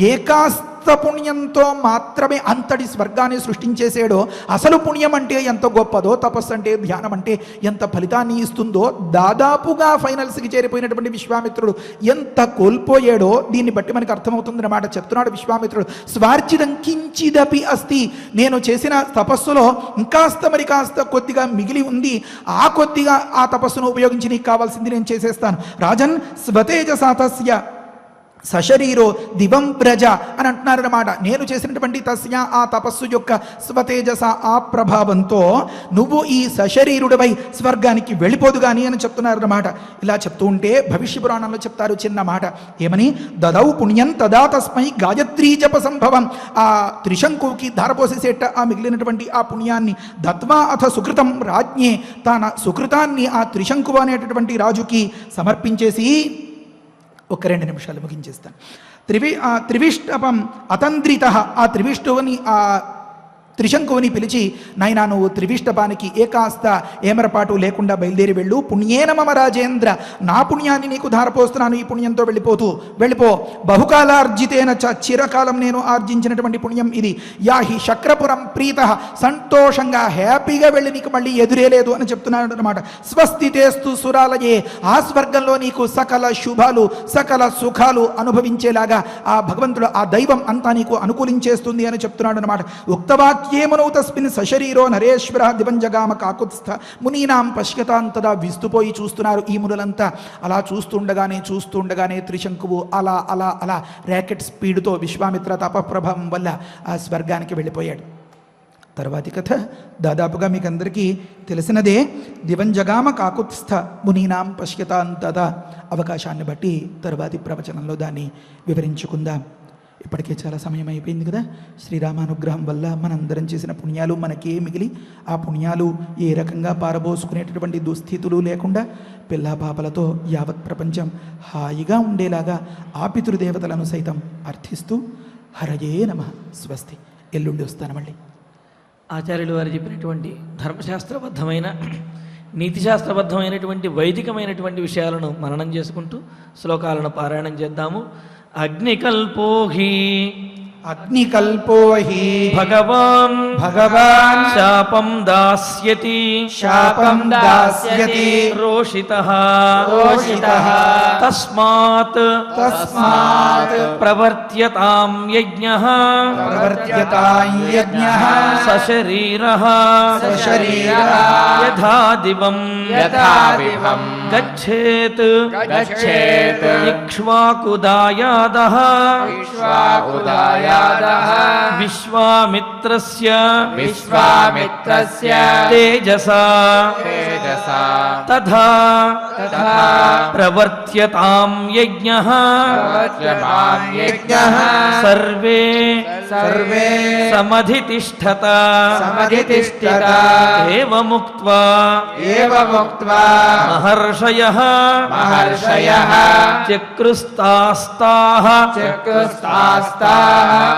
ఏకాస్త పుణ్యంతో మాత్రమే అంతటి స్వర్గాన్ని సృష్టించేసాడో. అసలు పుణ్యం అంటే ఎంత గొప్పదో, తపస్సు అంటే ధ్యానం అంటే ఎంత ఫలితాన్ని ఇస్తుందో దాదాపుగా ఫైనల్స్కి చేరిపోయినటువంటి విశ్వామిత్రుడు ఎంత కోల్పోయాడో దీన్ని బట్టి మనకు అర్థమవుతుంది అన్నమాట. చెప్తున్నాడు విశ్వామిత్రుడు, స్వార్జితం కించిదపి అస్తి. నేను చేసిన తపస్సులో ఇంకాస్త మరి కాస్త కొద్దిగా మిగిలి ఉంది. ఆ కొద్దిగా ఆ తపస్సును ఉపయోగించి నీకు కావాల్సింది నేను చేసేస్తాను. రాజన్ స్వతేజసాతస్య సశరీరో దివం ప్రజ అని అంటున్నారన్నమాట. నేను చేసినటువంటి తస్య ఆ తపస్సు యొక్క స్వతేజస ఆ ప్రభావంతో నువ్వు ఈ సశరీరుడిపై స్వర్గానికి వెళ్ళిపోదు కానీ అని చెప్తున్నారన్నమాట. ఇలా చెప్తూ ఉంటే భవిష్య పురాణంలో చెప్తారు చిన్న మాట. ఏమని? దదౌ పుణ్యం తదా తస్మై గాయత్రీ జప సంభవం. ఆ త్రిశంకువుకి ధారపోసేసేట ఆ మిగిలినటువంటి ఆ పుణ్యాన్ని దత్వా అథ సుకృతం రాజ్ఞే, తన సుకృతాన్ని ఆ త్రిశంకువు అనేటటువంటి రాజుకి సమర్పించేసి ఒక 2 నిమిషాలు ముగించేస్తాను. త్రివిష్టపం అతంద్రిత. ఆ త్రివిష్టువుని ఆ త్రిశంకువుని పిలిచి, నాయనా నువ్వు త్రివిష్టపానికి ఏకాస్త ఏమరపాటు లేకుండా బయలుదేరి వెళ్ళు. పుణ్యేన మమ రాజేంద్ర, నా పుణ్యాన్ని నీకు ధారపోస్తున్నాను, ఈ పుణ్యంతో వెళ్ళిపో. బహుకాలార్జితేన చిరకాలం నేను ఆర్జించినటువంటి పుణ్యం ఇది. యాహి శక్రపురం ప్రీత, సంతోషంగా హ్యాపీగా వెళ్ళి నీకు మళ్ళీ ఎదురే లేదు అని చెప్తున్నాడు అనమాట. స్వస్థితేస్తు సురాలయే, ఆ స్వర్గంలో నీకు సకల శుభాలు సకల సుఖాలు అనుభవించేలాగా ఆ భగవంతుడు ఆ దైవం అంతా నీకు అనుకూలించేస్తుంది అని చెప్తున్నాడు అనమాట. ఉక్తవాక్యేమనౌ తస్మిన్ సశరీరో నరేశ్వర దివంజగామ కాకుత్స్థ మునీనాం పశ్యతాంతదా. విస్తుపోయి చూస్తున్నారు ఈ మునులంతా. అలా చూస్తుండగానే త్రిశంకువు అలా అలా అలా ర్యాకెట్ స్పీడ్తో విశ్వామిత్ర తపప్రభావం వల్ల ఆ స్వర్గానికి వెళ్ళిపోయాడు. తర్వాతి కథ దాదాపుగా మీకు అందరికీ తెలిసినదే. దివంజగామ కాకుత్స్థ మునీనాం పశ్యతాంతదా. అవకాశాన్ని బట్టి తర్వాతి ప్రవచనంలో దాన్ని వివరించుకుందాం. ఇప్పటికే చాలా సమయం అయిపోయింది కదా. శ్రీరామానుగ్రహం వల్ల మనందరం చేసిన పుణ్యాలు మనకే మిగిలి ఆ పుణ్యాలు ఏ రకంగా పారబోసుకునేటటువంటి దుస్థితులు లేకుండా పిల్లా పాపలతో యావత్ ప్రపంచం హాయిగా ఉండేలాగా ఆ పితృదేవతలను సైతం అర్థిస్తూ హరయే నమః. స్వస్తి. ఎల్లుండి వస్తాను మళ్ళీ. ఆచార్యులు వారు చెప్పినటువంటి ధర్మశాస్త్రబద్ధమైన నీతిశాస్త్రబద్ధమైనటువంటి వైదికమైనటువంటి విషయాలను మననం చేసుకుంటూ శ్లోకాలను పారాయణం చేద్దాము. అగ్నికల్పో హి అగ్నికల్పో హి భగవాన్ భగవాన్ శాపం దాస్యతి శాపం దాస్యతి రోషితః రోషితః తస్మాత్ ప్రవర్త్యతాం యజ్ఞః ప్రవర్త్యతాం యజ్ఞః సశరీరః యథా దివం గచ్ఛేత్ ఇక్ష్వాకుదాయాదః విశ్వామిత్రస్య తేజసా తథా ప్రవర్త్యతాం యజ్ఞః సర్వే సమధితిష్ఠత ఏవముక్త్వా మహర్షయః చక్రుస్తాస్తాః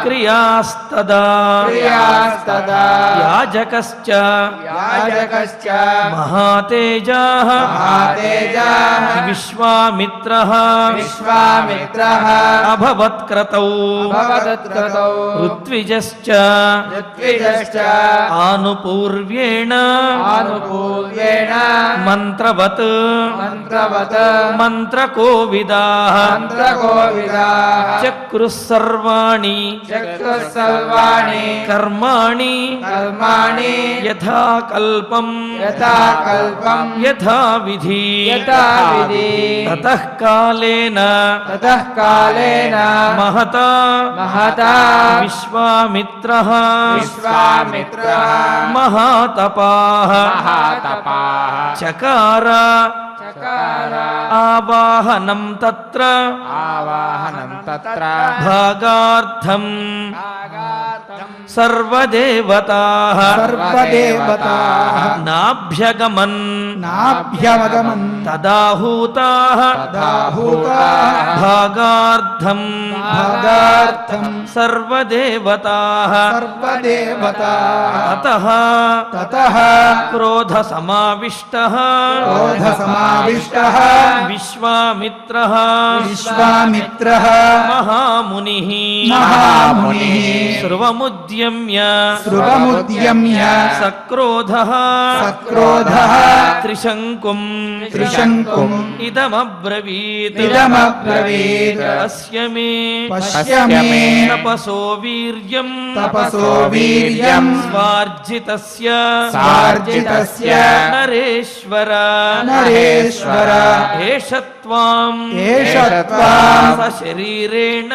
క్రియాస్తదా యాజకశ్చ మహాతేజాః విశ్వామిత్రః అభవత్క్రతౌ ఋత్విజశ్చ ఆనుపూర్వ్యేణ మంత్రవత్ మంత్రకోవిదాః చక్రుః సర్వాణి కర్మాణి యథా కల్పం యథా విధి తతః కాలేన మహతా విశ్వామిత్రః మహాతపాః చకార ఆవాహనం తత్ర భాగార్థం సర్వదేవతాః నాభ్యగమన్ తదాహూతాః భాగార్థం సర్వదేవతాః తతః క్రోధసమావిష్టః విశ్వామిత్రః మహామునిః స్రువముద్యమ్య సక్రోధః త్రిశంకుం ఇదమబ్రవీత్ పశ్య మే తపసో వీర్యం స్వార్జితస్య నరేశ్వర ఏష త్వాం సశరీరేణ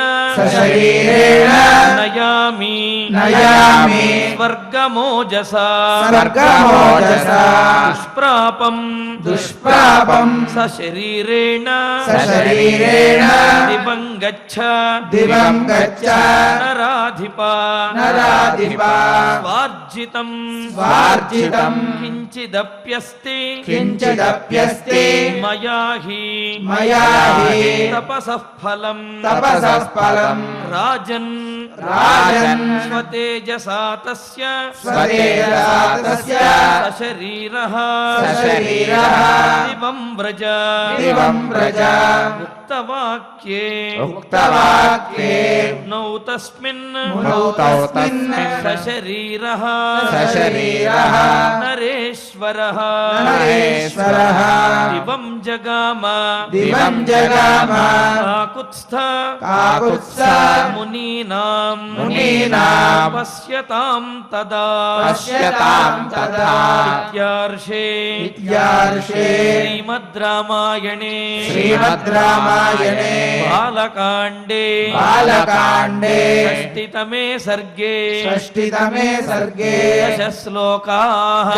నయామి స్వర్గమోజసా దుష్ప్రాపం సశరీరేణ దివం గచ్చ నరాధిపా స్వార్జితం కించిదప్యస్తి మయా హి తపసః ఫలం రాజన్ స్వతేజసా తస్య సశరీరః దివం వ్రజ ఉక్తవాక్యే నౌ తస్మిన్ సశరీరః నరేశ్వరః దివం జగామ కాకుత్స్థ మునీనాం పశ్యతాం తదా ఇత్యార్షే శ్రీమద్ రామాయణే బాలకాండే షష్ఠితమే సర్గే దశశ్లోకాః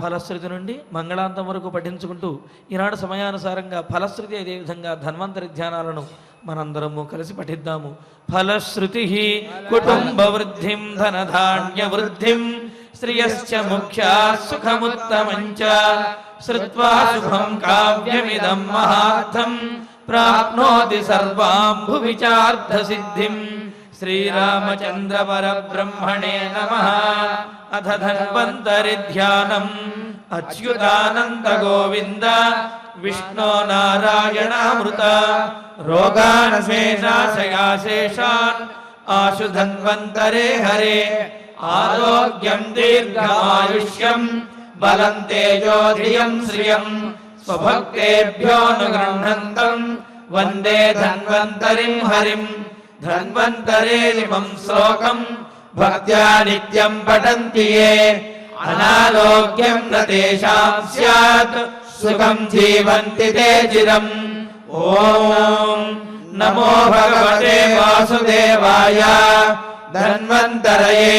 ఫలశ్రుతి నుండి మంగళాంతం వరకు పఠించుకుంటూ ఈనాడు సమయానుసారంగా ఫలశ్రుతి అదేవిధంగా ధన్వంతరి ధ్యానాలను మనందరము కలిసి పఠిద్దాము. ఫలశ్రుతి కుటుంబ వృద్ధిం ధనధాన్య వృద్ధిం శ్రియశ్చ ముఖ్యా సుఖముత్తమంచ శ్రుత్వా శుభం కావ్యమిదం మహార్థం ప్రాప్నోతి సర్వాం భువి చార్థ సిద్ధిం. శ్రీరామచంద్ర పరబ్రహ్మణే నమః. అథ ధన్వంతరి ధ్యానం. అచ్యుతానంద గోవింద విష్ణో నారాయణామృత రోగానశేషాశయాశేషాన్ ఆశు ధన్వంతరే హరే ఆరోగ్యం దీర్ఘమాయుష్యం బలం తేజోధియం శ్రియం స్వభక్తేభ్యోనుగృహంతం వందే ధన్వంతరిం హరిం ధన్వంతరేరిమం శ్లోకం భక్త్యా నిత్యం పఠంతి యే అనారోగ్యం న తేషాం స్యాత్ సుఖం జీవంతి తే చిరం. ఓం నమో భగవతే వాసుదేవాయ ధన్వంతరయే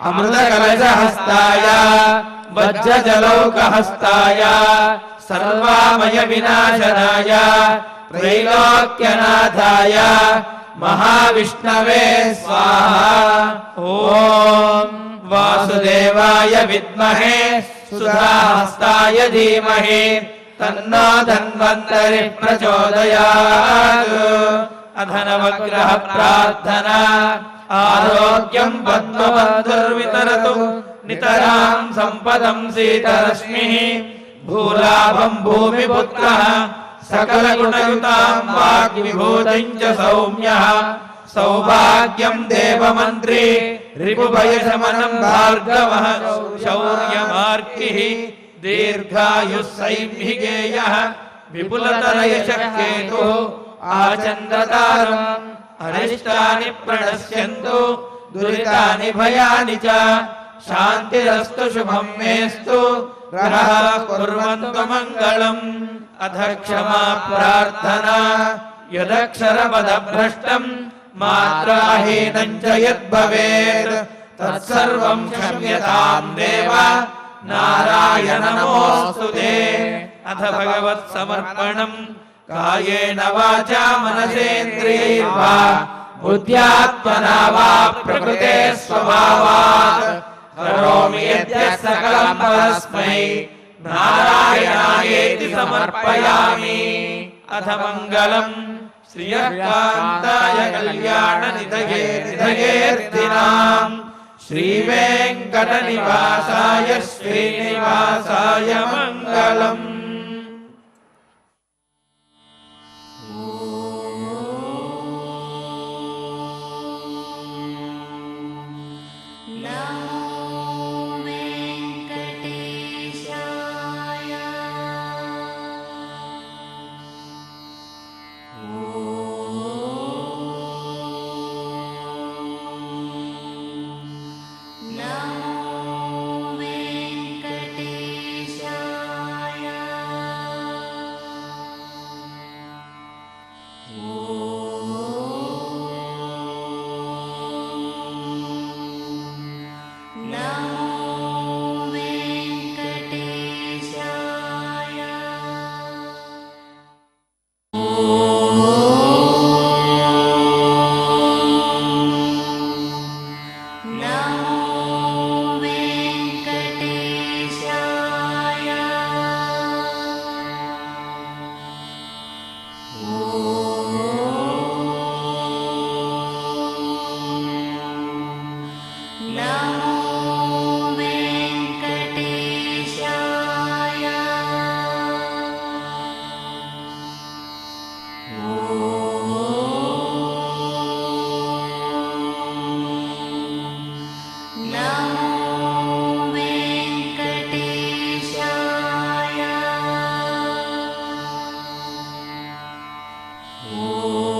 అమృతకలశహస్తాయ వజ్రజలౌకహస్తాయ సర్వామయ వినాశనాయ త్రైలోక్యనాథాయ మహావిష్ణవే స్వాహా. ఓం వాసుదేవాయ విద్మహే సుధాహస్తాయ ధీమహి తన్నో ధన్వంతరి ప్రచోదయాత్. అధనవగ్రహ ప్రార్థనా ఆరోగ్యం పద్మబంధుర్వితరతు నితరాం సంపదం సీతరశ్మిః భూలాభం భూమిపుత్రః సకలగుణయుతాం వాగ్విభూతిం చ సౌమ్యః సౌభాగ్యం దేవమంత్రి రిపుభయశమనం భార్గవః శౌర్యమార్కిః దీర్ఘాయుః సైంహికేయః విపులతరయశః కేతుః ఆచంద్రతారం అరిష్టాని ప్రణశ్యంతు దురితాని భయాని చ శాంతిరస్తు శుభం మేస్తు గ్రహాః కుర్వంతు మంగళం. అధ క్షమా ప్రార్థనా యదక్షరపదభ్రష్టం మాత్రాహీనం చ యద్భవేత్ తత్సర్వం క్షమ్యతాం దేవ నారాయణ నమోస్తుతే. అథ భగవత్ సమర్పణం కాయేన వాచా మనసేంద్రియైర్వా బుద్ధ్యాత్మనా వా ప్రకృతే స్వభావాత్ కరోమి యద్యత్ సకలం పరస్మై నారాయణాయేతి సమర్పయామి. అథ మంగళం శ్రియకాంతాయ కళ్యాణ నిధయే నిధయేర్దినాం శ్రీవేంకట నివాసాయ శ్రీనివాసాయ మంగళం. Oh